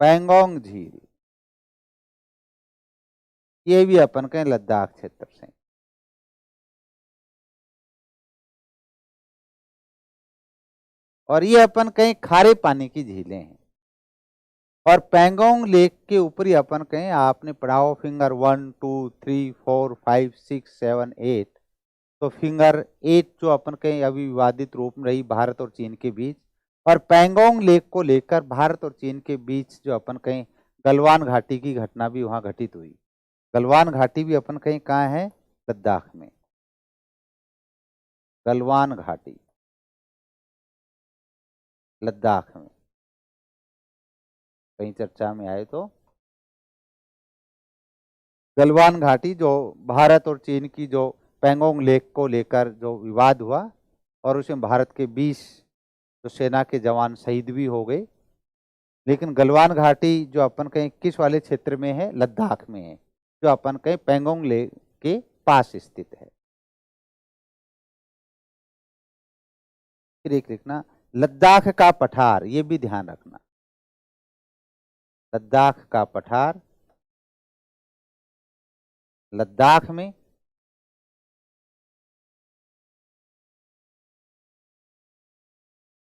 पैंगोंग झील, ये भी अपन कहें लद्दाख क्षेत्र से। और ये अपन कहें खारे पानी की झीलें हैं। और पैंगोंग लेक के ऊपर ही अपन कहें आपने पढ़ा हो फिंगर 1 2 3 4 5 6 7 8, तो फिंगर 8 जो अपन कहें अभी विवादित रूप में रही भारत और चीन के बीच, और पैंगोंग लेक को लेकर भारत और चीन के बीच जो अपन कहें गलवान घाटी की घटना भी वहां घटित हुई। गलवान घाटी भी अपन कहीं कहाँ है, लद्दाख में, गलवान घाटी लद्दाख में, कहीं चर्चा में आए तो गलवान घाटी जो भारत और चीन की जो पैंगोंग लेक को लेकर जो विवाद हुआ, और उसमें भारत के 20 जो सेना के जवान शहीद भी हो गए। लेकिन गलवान घाटी जो अपन कहें किस वाले क्षेत्र में है, लद्दाख में है, जो अपन कहें पैंगोंग लेक के पास स्थित है। फिर एक लिखना लद्दाख का पठार, ये भी ध्यान रखना, लद्दाख का पठार लद्दाख में,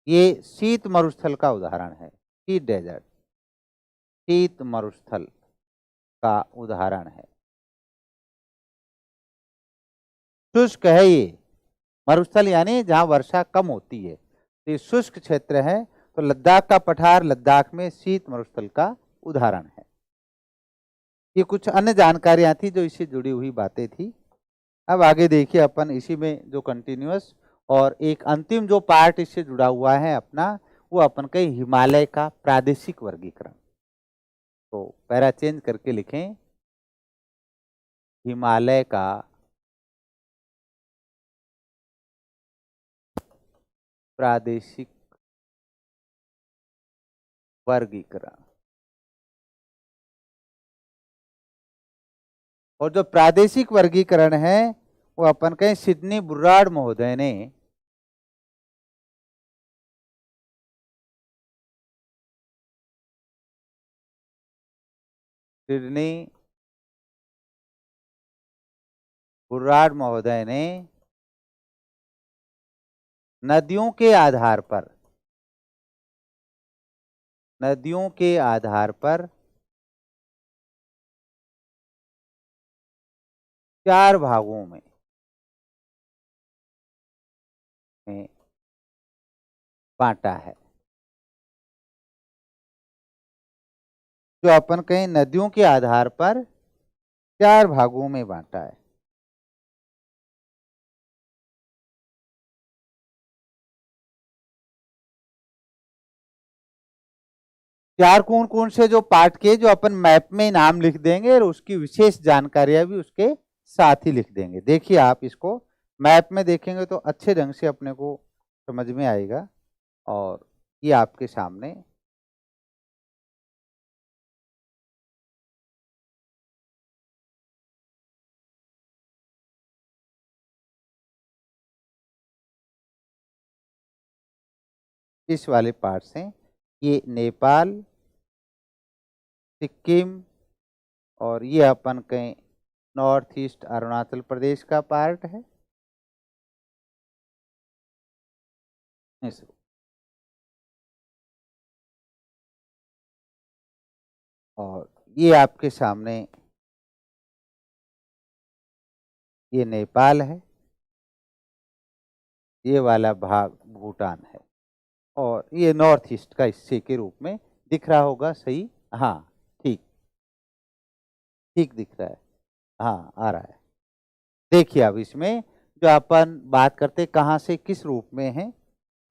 ये शीत मरुस्थल का उदाहरण है, शीत डेजर्ट, शीत मरुस्थल का उदाहरण है। शुष्क है ये, मरुस्थल यानी जहां वर्षा कम होती है। तो ये शुष्क क्षेत्र है, तो लद्दाख का पठार लद्दाख में शीत मरुस्थल का उदाहरण है। ये कुछ अन्य जानकारियां थी जो इससे जुड़ी हुई बातें थी। अब आगे देखिए अपन इसी में जो कंटिन्यूअस और एक अंतिम जो पार्ट इससे जुड़ा हुआ है अपना, वो अपन के हिमालय का प्रादेशिक वर्गीकरण। तो पैरा चेंज करके लिखें, हिमालय का प्रादेशिक वर्गीकरण। और जो प्रादेशिक वर्गीकरण है वो अपन कहें सिडनी बुर्राड़ महोदय ने सिडनी बुर्राड़ महोदय ने नदियों के आधार पर, नदियों के आधार पर 4 भागों में बांटा है। जो अपन कहें नदियों के आधार पर 4 भागों में बांटा है। चार कौन कौन से जो पार्ट के जो अपन मैप में नाम लिख देंगे और उसकी विशेष जानकारियां भी उसके साथ ही लिख देंगे। देखिए आप इसको मैप में देखेंगे तो अच्छे ढंग से अपने को समझ में आएगा। और ये आपके सामने इस वाले पार्ट से ये नेपाल, सिक्किम और ये अपन कहें नॉर्थ ईस्ट अरुणाचल प्रदेश का पार्ट है। और ये आपके सामने ये नेपाल है, ये वाला भाग भूटान है और ये नॉर्थ ईस्ट का हिस्से के रूप में दिख रहा होगा। सही, हाँ ठीक, ठीक दिख रहा है, हाँ आ रहा है। देखिए अब इसमें जो अपन बात करते कहाँ से किस रूप में है,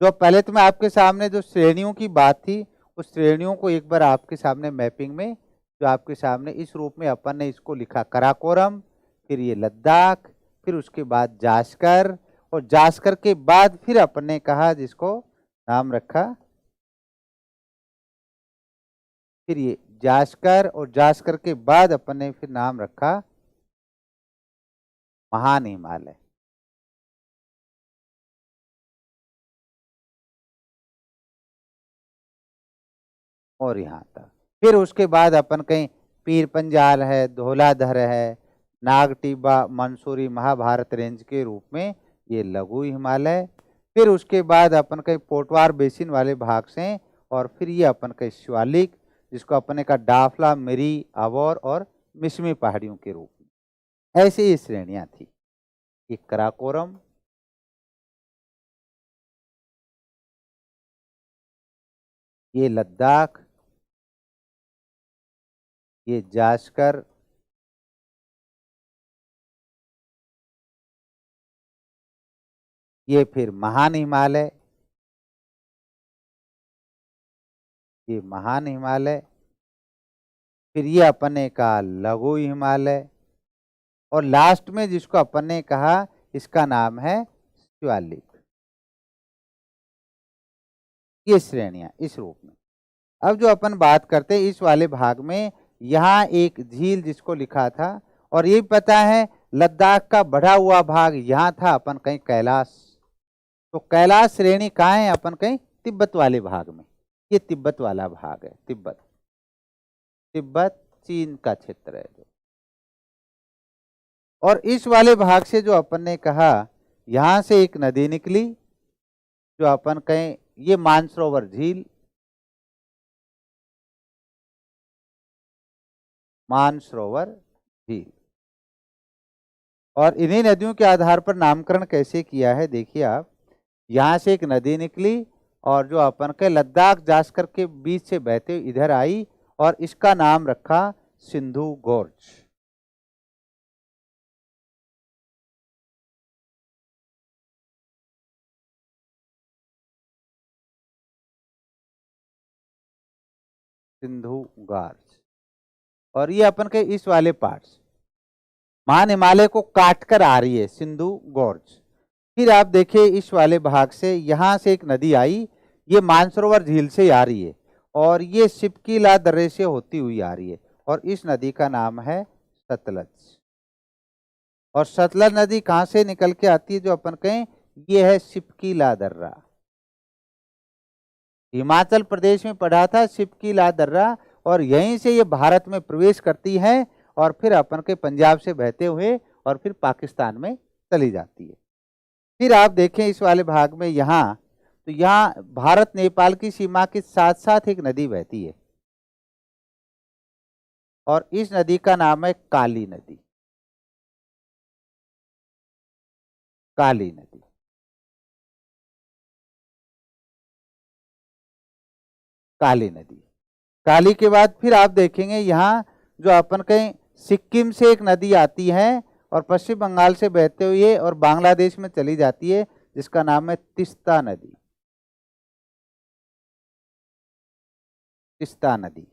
जो पहले तो मैं आपके सामने जो श्रेणियों की बात थी उस श्रेणियों को एक बार आपके सामने मैपिंग में जो आपके सामने इस रूप में अपन ने इसको लिखा कराकोरम, फिर ये लद्दाख, फिर उसके बाद जास्कर और जास्कर के बाद फिर अपन ने कहा जिसको नाम रखा, फिर ये जास्कर और जास्कर के बाद अपन ने फिर नाम रखा महान हिमालय। और यहाँ तक फिर उसके बाद अपन कहीं पीर पंजाल है, धौलाधर है, नाग टिब्बा, मंसूरी, महाभारत रेंज के रूप में ये लघु हिमालय। फिर उसके बाद अपन कहीं पोटवार बेसिन वाले भाग से और फिर ये अपन कहीं शिवालिक जिसको अपने का डाफला, मिरी, अबोर और मिसमी पहाड़ियों के रूप में। ऐसे ये श्रेणियां थी। ये कराकोरम, ये लद्दाख, ये जास्कर, ये फिर महान हिमालय, ये महान हिमालय, फिर ये अपन ने कहा लघु हिमालय और लास्ट में जिसको अपन ने कहा इसका नाम है शिवालिक। ये श्रेणियां इस रूप में। अब जो अपन बात करते हैं इस वाले भाग में, यहाँ एक झील जिसको लिखा था और ये पता है लद्दाख का बढ़ा हुआ भाग यहाँ था अपन कहीं कैलाश। तो कैलाश श्रेणी कहाँ है अपन कहीं तिब्बत वाले भाग में। ये तिब्बत वाला भाग है, तिब्बत, तिब्बत चीन का क्षेत्र है जो। और इस वाले भाग से जो अपन ने कहा यहां से एक नदी निकली जो अपन कहें ये मानसरोवर झील, मानसरोवर झील। और इन्हीं नदियों के आधार पर नामकरण कैसे किया है, देखिए आप, यहाँ से एक नदी निकली और जो अपन के लद्दाख जास्कर के बीच से बहते हुए इधर आई और इसका नाम रखा सिंधु गोर्ज। सिंधु गोर्ज। और ये अपन के इस वाले पार्ट्स महान हिमालय को काटकर आ रही है सिंधु गोर्ज। फिर आप देखिए इस वाले भाग से यहां से एक नदी आई, ये मानसरोवर झील से आ रही है और ये शिपकीला दर्रे से होती हुई आ रही है और इस नदी का नाम है सतलज। और सतलज नदी कहां से निकल के आती है, जो अपन कहें ये है शिपकीला दर्रा। हिमाचल प्रदेश में पड़ा था शिपकीला दर्रा और यहीं से ये भारत में प्रवेश करती है और फिर अपन के पंजाब से बहते हुए और फिर पाकिस्तान में चली जाती है। फिर आप देखें इस वाले भाग में यहाँ, तो यहाँ भारत नेपाल की सीमा के साथ साथ एक नदी बहती है और इस नदी का नाम है काली नदी। काली नदी। काली नदी। काली के बाद फिर आप देखेंगे यहाँ जो अपन कहें सिक्किम से एक नदी आती है और पश्चिम बंगाल से बहते हुए और बांग्लादेश में चली जाती है, जिसका नाम है तिस्ता नदी। तिस्ता नदी।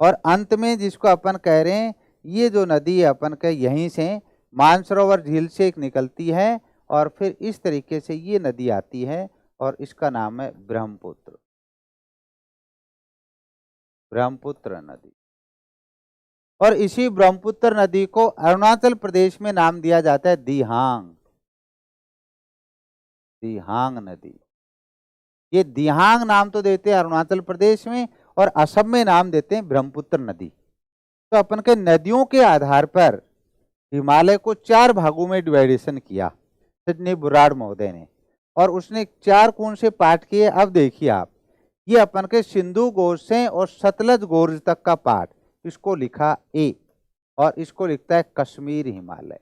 और अंत में जिसको अपन कह रहे हैं, ये जो नदी है अपन के यहीं से मानसरोवर झील से एक निकलती है और फिर इस तरीके से ये नदी आती है और इसका नाम है ब्रह्मपुत्र। ब्रह्मपुत्र नदी। और इसी ब्रह्मपुत्र नदी को अरुणाचल प्रदेश में नाम दिया जाता है दिहांग। दिहांग नदी। ये दिहांग नाम तो देते हैं अरुणाचल प्रदेश में और असम में नाम देते हैं ब्रह्मपुत्र नदी। तो अपन के नदियों के आधार पर हिमालय को 4 भागों में डिवाइडेशन किया सिडनी बुराड़ महोदय ने और उसने 4 कोण से पार्ट किए। अब देखिए आप, ये अपन के सिंधु गोर्ज से और सतलज गोर्ज तक का पार्ट, इसको लिखा ए और इसको लिखता है कश्मीर हिमालय।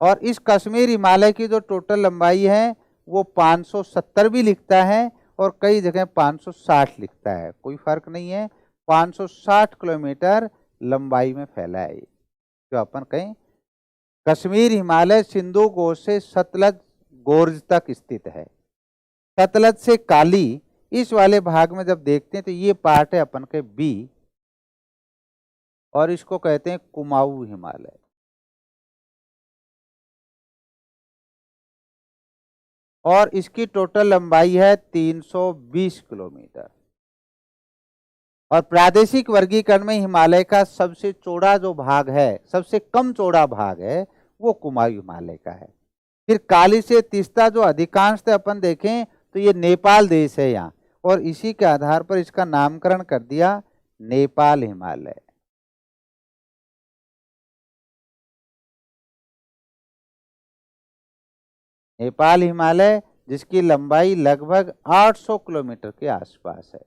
और इस कश्मीर हिमालय की जो टोटल लंबाई है वो 570 भी लिखता है और कई जगह 560 लिखता है, कोई फर्क नहीं है। 560 किलोमीटर लंबाई में फैला है जो अपन कहें कश्मीर हिमालय सिंधु गोर्ज से सतलज गोर्ज तक स्थित है। सतलज से काली इस वाले भाग में जब देखते हैं तो ये पार्ट है अपन के बी और इसको कहते हैं कुमाऊं हिमालय। और इसकी टोटल लंबाई है 320 किलोमीटर। और प्रादेशिक वर्गीकरण में हिमालय का सबसे चौड़ा जो भाग है, सबसे कम चौड़ा भाग है, वो कुमाऊं हिमालय का है। फिर काली से तिस्ता जो अधिकांशतः अपन देखें तो ये नेपाल देश है यहाँ और इसी के आधार पर इसका नामकरण कर दिया नेपाल हिमालय। नेपाल हिमालय जिसकी लंबाई लगभग 800 किलोमीटर के आसपास है।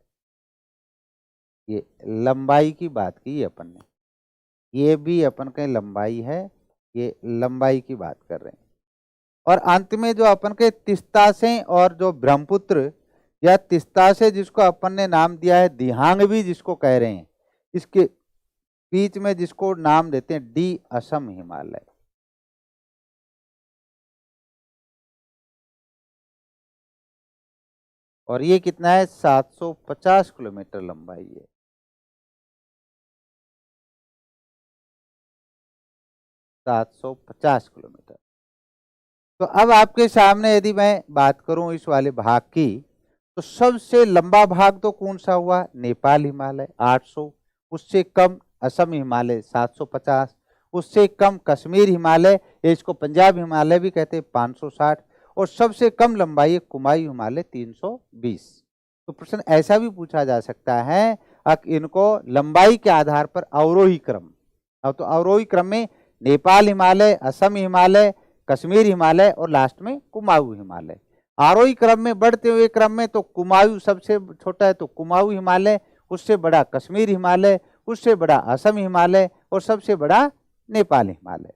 ये लंबाई की बात की अपन ने, ये भी अपन के लंबाई है, ये लंबाई की बात कर रहे हैं। और अंत में जो अपन के तिस्ता से और जो ब्रह्मपुत्र या तिस्ता से जिसको अपन ने नाम दिया है दिहांग भी जिसको कह रहे हैं, इसके बीच में जिसको नाम देते हैं डी असम हिमालय। और ये कितना है 750 किलोमीटर लंबाई है। 750 किलोमीटर। तो अब आपके सामने यदि मैं बात करूं इस वाले भाग की, तो सबसे लंबा भाग तो कौन सा हुआ, नेपाल हिमालय 800, उससे कम असम हिमालय 750, उससे कम कश्मीर हिमालय, इसको पंजाब हिमालय भी कहते हैं 560, और सबसे कम लंबाई है कुमाऊं हिमालय 320। तो प्रश्न ऐसा भी पूछा जा सकता है इनको लंबाई के आधार पर अवरोही क्रम, तो अवरोही क्रम में नेपाल हिमालय, असम हिमालय, कश्मीर हिमालय और लास्ट में कुमाऊं हिमालय। आरोही क्रम में बढ़ते हुए क्रम में तो कुमाऊं सबसे छोटा है तो कुमाऊं हिमालय, उससे बड़ा कश्मीर हिमालय, उससे बड़ा असम हिमालय और सबसे बड़ा नेपाल हिमालय।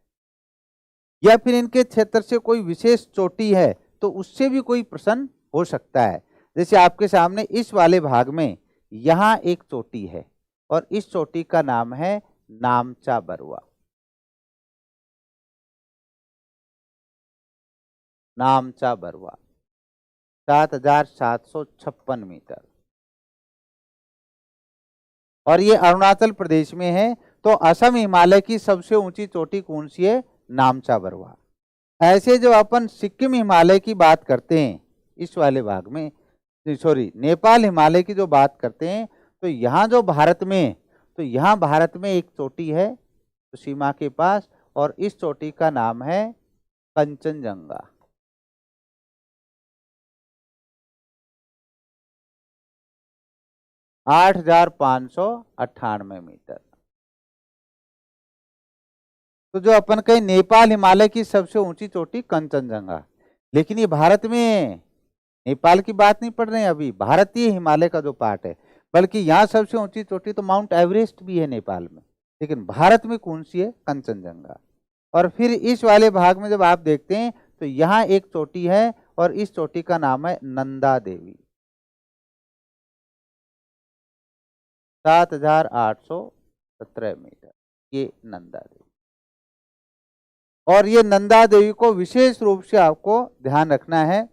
या फिर इनके क्षेत्र से कोई विशेष चोटी है तो उससे भी कोई प्रश्न हो सकता है। जैसे आपके सामने इस वाले भाग में यहाँ एक चोटी है और इस चोटी का नाम है नामचा बरुआ। नामचा बरुआ 7,756 मीटर, और ये अरुणाचल प्रदेश में है। तो असम हिमालय की सबसे ऊंची चोटी कौन सी है? नामचा बरुआ। ऐसे जो अपन सिक्किम हिमालय की बात करते हैं इस वाले भाग में, सॉरी नेपाल हिमालय की जो बात करते हैं, तो यहाँ जो भारत में, तो यहाँ भारत में एक चोटी है तो सीमा के पास, और इस चोटी का नाम है कंचनजंगा। आठ 8,598 मीटर। तो जो अपन कहें नेपाल हिमालय की सबसे ऊंची चोटी कंचनजंगा, लेकिन ये भारत में है, नेपाल की बात नहीं पढ़ रहे हैं अभी, भारतीय हिमालय का जो पार्ट है। बल्कि यहाँ सबसे ऊंची चोटी तो माउंट एवरेस्ट भी है नेपाल में, लेकिन भारत में कौन सी है? कंचनजंगा। और फिर इस वाले भाग में जब आप देखते हैं तो यहाँ एक चोटी है और इस चोटी का नाम है नंदा देवी। 7,817 मीटर, ये नंदा देवी। और ये नंदा देवी को विशेष रूप से आपको ध्यान रखना है।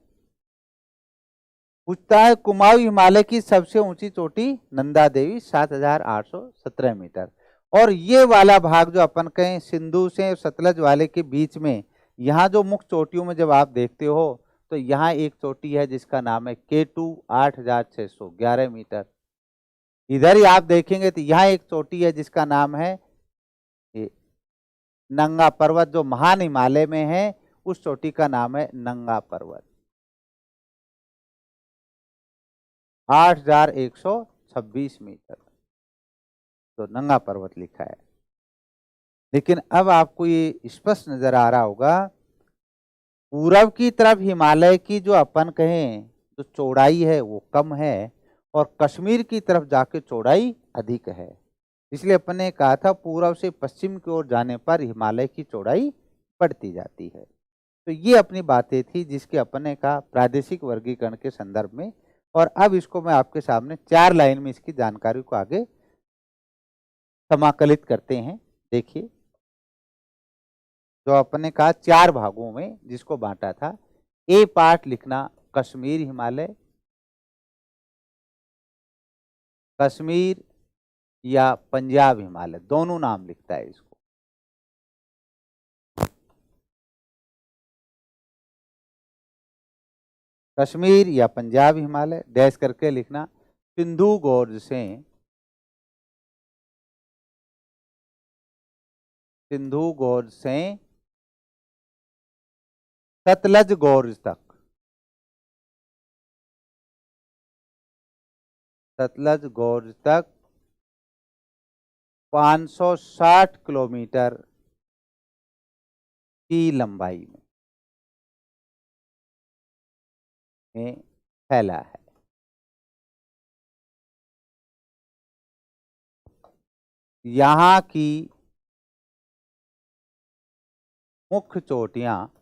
पूछता है कुमाऊं हिमालय की सबसे ऊंची चोटी नंदा देवी 7,817 मीटर। और ये वाला भाग जो अपन कहें सिंधु से सतलज वाले के बीच में, यहाँ जो मुख्य चोटियों में जब आप देखते हो तो यहाँ एक चोटी है जिसका नाम है K2 8,611 मीटर। इधर ही आप देखेंगे तो यहाँ एक चोटी है जिसका नाम है नंगा पर्वत, जो महान हिमालय में है, उस चोटी का नाम है नंगा पर्वत। 8,126 मीटर, तो नंगा पर्वत लिखा है। लेकिन अब आपको ये स्पष्ट नजर आ रहा होगा, पूरब की तरफ हिमालय की जो अपन कहें जो चौड़ाई है वो कम है, और कश्मीर की तरफ जाके चौड़ाई अधिक है। इसलिए अपन ने कहा था पूरब से पश्चिम की ओर जाने पर हिमालय की चौड़ाई बढ़ती जाती है। तो ये अपनी बातें थी जिसके अपन ने कहा प्रादेशिक वर्गीकरण के संदर्भ में। और अब इसको मैं आपके सामने 4 लाइन में इसकी जानकारी को आगे समाकलित करते हैं। देखिए, जो अपन ने कहा 4 भागों में जिसको बांटा था, ए पार्ट लिखना कश्मीर हिमालय, कश्मीर या पंजाब हिमालय, दोनों नाम लिखता है इसको। कश्मीर या पंजाब हिमालय डैश करके लिखना। सिंधु गोर्ज से, सिंधु गोर्ज से सतलज गोर्ज तक, सतलज गोर्ज तक 560 किलोमीटर की लंबाई में फैला है। यहाँ की मुख्य चोटियाँ,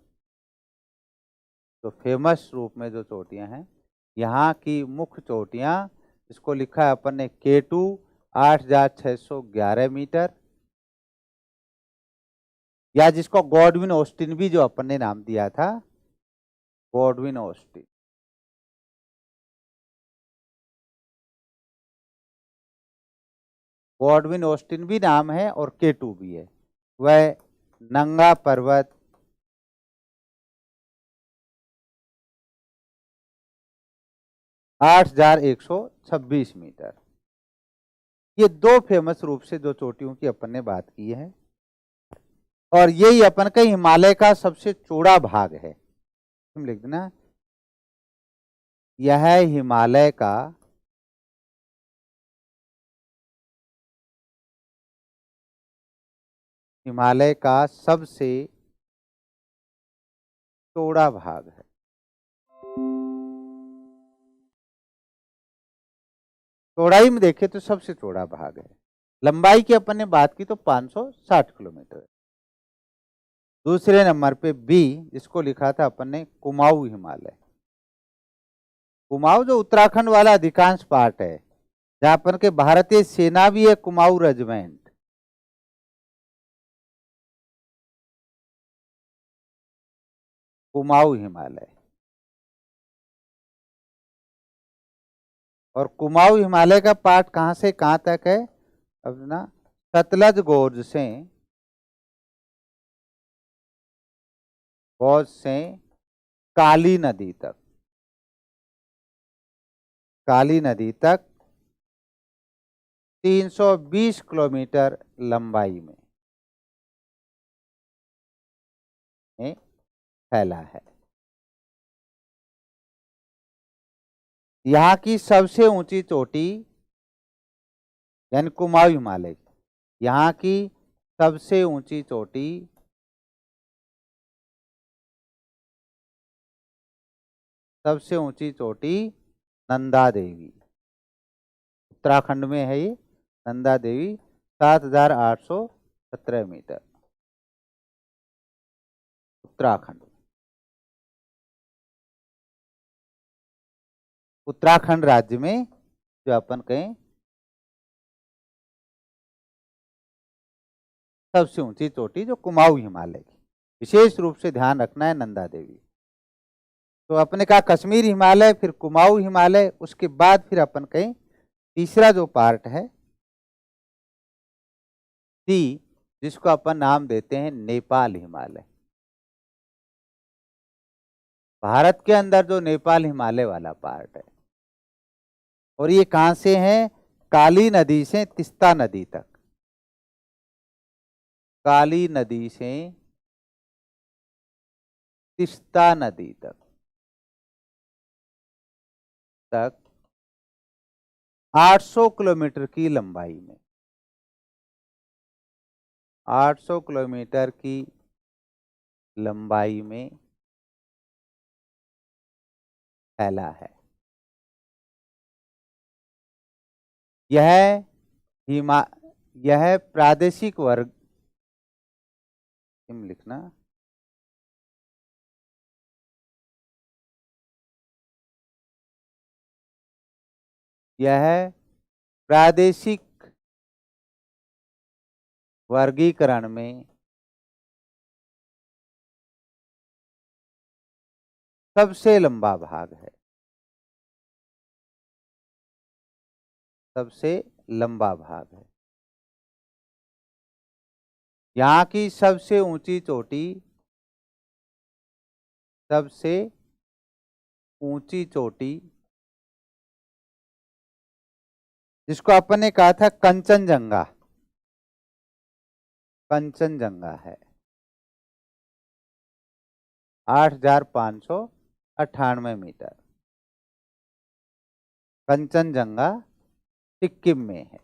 तो फेमस रूप में जो चोटियाँ हैं, यहाँ की मुख्य चोटियाँ, इसको लिखा है अपन ने K2 8,611 मीटर, या जिसको गॉडविन ऑस्टिन भी जो अपन ने नाम दिया था, गॉडविन ऑस्टिन। गॉडविन ऑस्टिन भी नाम है और K2 भी है। वह नंगा पर्वत 8,126 मीटर। ये 2 फेमस रूप से जो चोटियों की अपन ने बात की है, और यही अपन का हिमालय का सबसे चौड़ा भाग है। तुम लिख देना, यह हिमालय का सबसे चौड़ा भाग है। चौड़ाई में देखें तो सबसे चौड़ा भाग है। लंबाई की अपन ने बात की तो 560 किलोमीटर। दूसरे नंबर पे बी, जिसको लिखा था अपन ने कुमाऊं हिमालय। कुमाऊं जो उत्तराखंड वाला अधिकांश पार्ट है, जहां अपन के भारतीय सेना भी है, कुमाऊं रेजिमेंट। कुमाऊं हिमालय। और कुमाऊं हिमालय का पार्ट कहां से कहां तक है अपना? सतलज गोज से काली नदी तक। काली नदी तक 320 किलोमीटर लंबाई में फैला है। यहाँ की सबसे ऊंची चोटी यानी कुमाऊं हिमालय, यहाँ की सबसे ऊंची चोटी नंदा देवी, उत्तराखंड में है ये नंदा देवी, 7,817 मीटर, उत्तराखंड। उत्तराखंड राज्य में जो अपन कहें सबसे ऊंची चोटी जो कुमाऊं हिमालय की, विशेष रूप से ध्यान रखना है नंदा देवी। तो अपने कहा कश्मीर हिमालय, फिर कुमाऊं हिमालय, उसके बाद फिर अपन कहें तीसरा जो पार्ट है सी, जिसको अपन नाम देते हैं नेपाल हिमालय। भारत के अंदर जो नेपाल हिमालय वाला पार्ट है, और ये कहां से है? काली नदी से तिस्ता नदी तक। काली नदी से तिस्ता नदी तक 800 किलोमीटर की लंबाई में, 800 किलोमीटर की लंबाई में फैला है। यह प्रादेशिक वर्ग लिखना, यह प्रादेशिक वर्गीकरण में सबसे लंबा भाग है, सबसे लंबा भाग है। यहाँ की सबसे ऊंची चोटी, सबसे ऊंची चोटी जिसको अपन ने कहा था कंचनजंगा, कंचनजंगा है 8,598 मीटर। कंचनजंगा सिक्किम में है।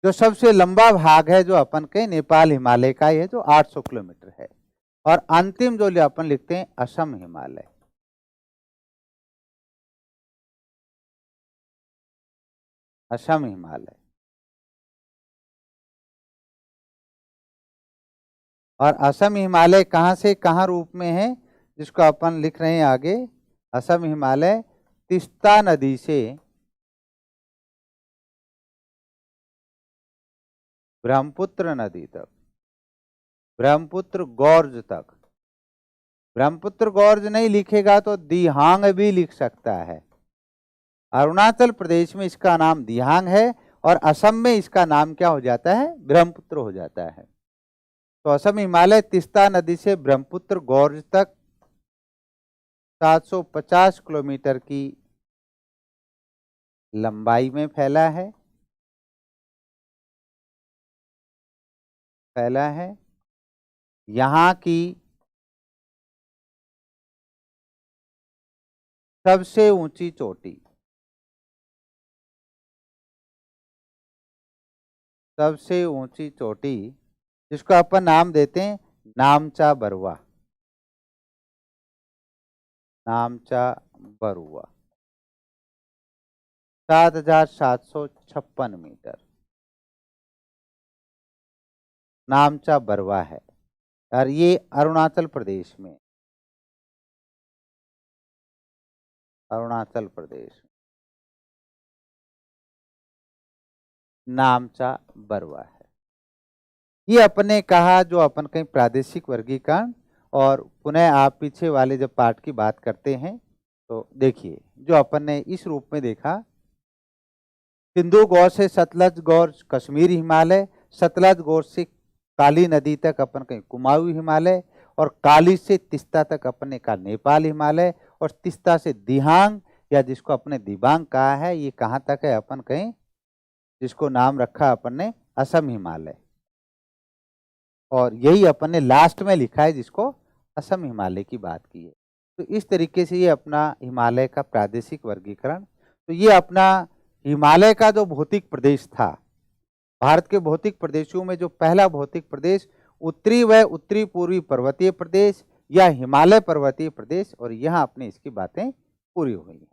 जो सबसे लंबा भाग है जो अपन के नेपाल हिमालय का है, जो 800 किलोमीटर है। और अंतिम जो अपन लिखते हैं असम हिमालय। असम हिमालय। और असम हिमालय कहां से कहां रूप में है, जिसको अपन लिख रहे हैं आगे? असम हिमालय तिस्ता नदी से ब्रह्मपुत्र नदी तक, ब्रह्मपुत्र गॉर्ज तक। ब्रह्मपुत्र गॉर्ज नहीं लिखेगा तो दिहांग भी लिख सकता है। अरुणाचल प्रदेश में इसका नाम दिहांग है, और असम में इसका नाम क्या हो जाता है? ब्रह्मपुत्र हो जाता है। तो असम हिमालय तिस्ता नदी से ब्रह्मपुत्र गॉर्ज तक 750 किलोमीटर की लंबाई में फैला है, यहाँ की सबसे ऊंची चोटी, सबसे ऊंची चोटी जिसको अपन नाम देते हैं नामचा बरुआ, नामचा बरुआ 7,756 मीटर। नामचा बरवा है और ये अरुणाचल प्रदेश में, अरुणाचल प्रदेश नामचा बरवा है। ये अपने कहा जो अपन कहीं प्रादेशिक वर्गीकरण, और पुनः आप पीछे वाले जब पाठ की बात करते हैं तो देखिए जो अपन ने इस रूप में देखा, सिंधु गौर से सतलज गौर कश्मीर हिमालय, सतलज गौर से काली नदी तक अपन कहीं कुमाऊं हिमालय, और काली से तिस्ता तक अपने का नेपाल हिमालय, और तिस्ता से दिहांग या जिसको अपने दिबांग कहा है, ये कहाँ तक है अपन कहीं जिसको नाम रखा अपन ने असम हिमालय, और यही अपन ने लास्ट में लिखा है जिसको असम हिमालय की बात की है। तो इस तरीके से ये अपना हिमालय का प्रादेशिक वर्गीकरण। तो ये अपना हिमालय का जो भौतिक प्रदेश था, भारत के भौतिक प्रदेशों में जो पहला भौतिक प्रदेश उत्तरी व उत्तरी पूर्वी पर्वतीय प्रदेश या हिमालय पर्वतीय प्रदेश, और यहाँ अपने इसकी बातें पूरी हुई।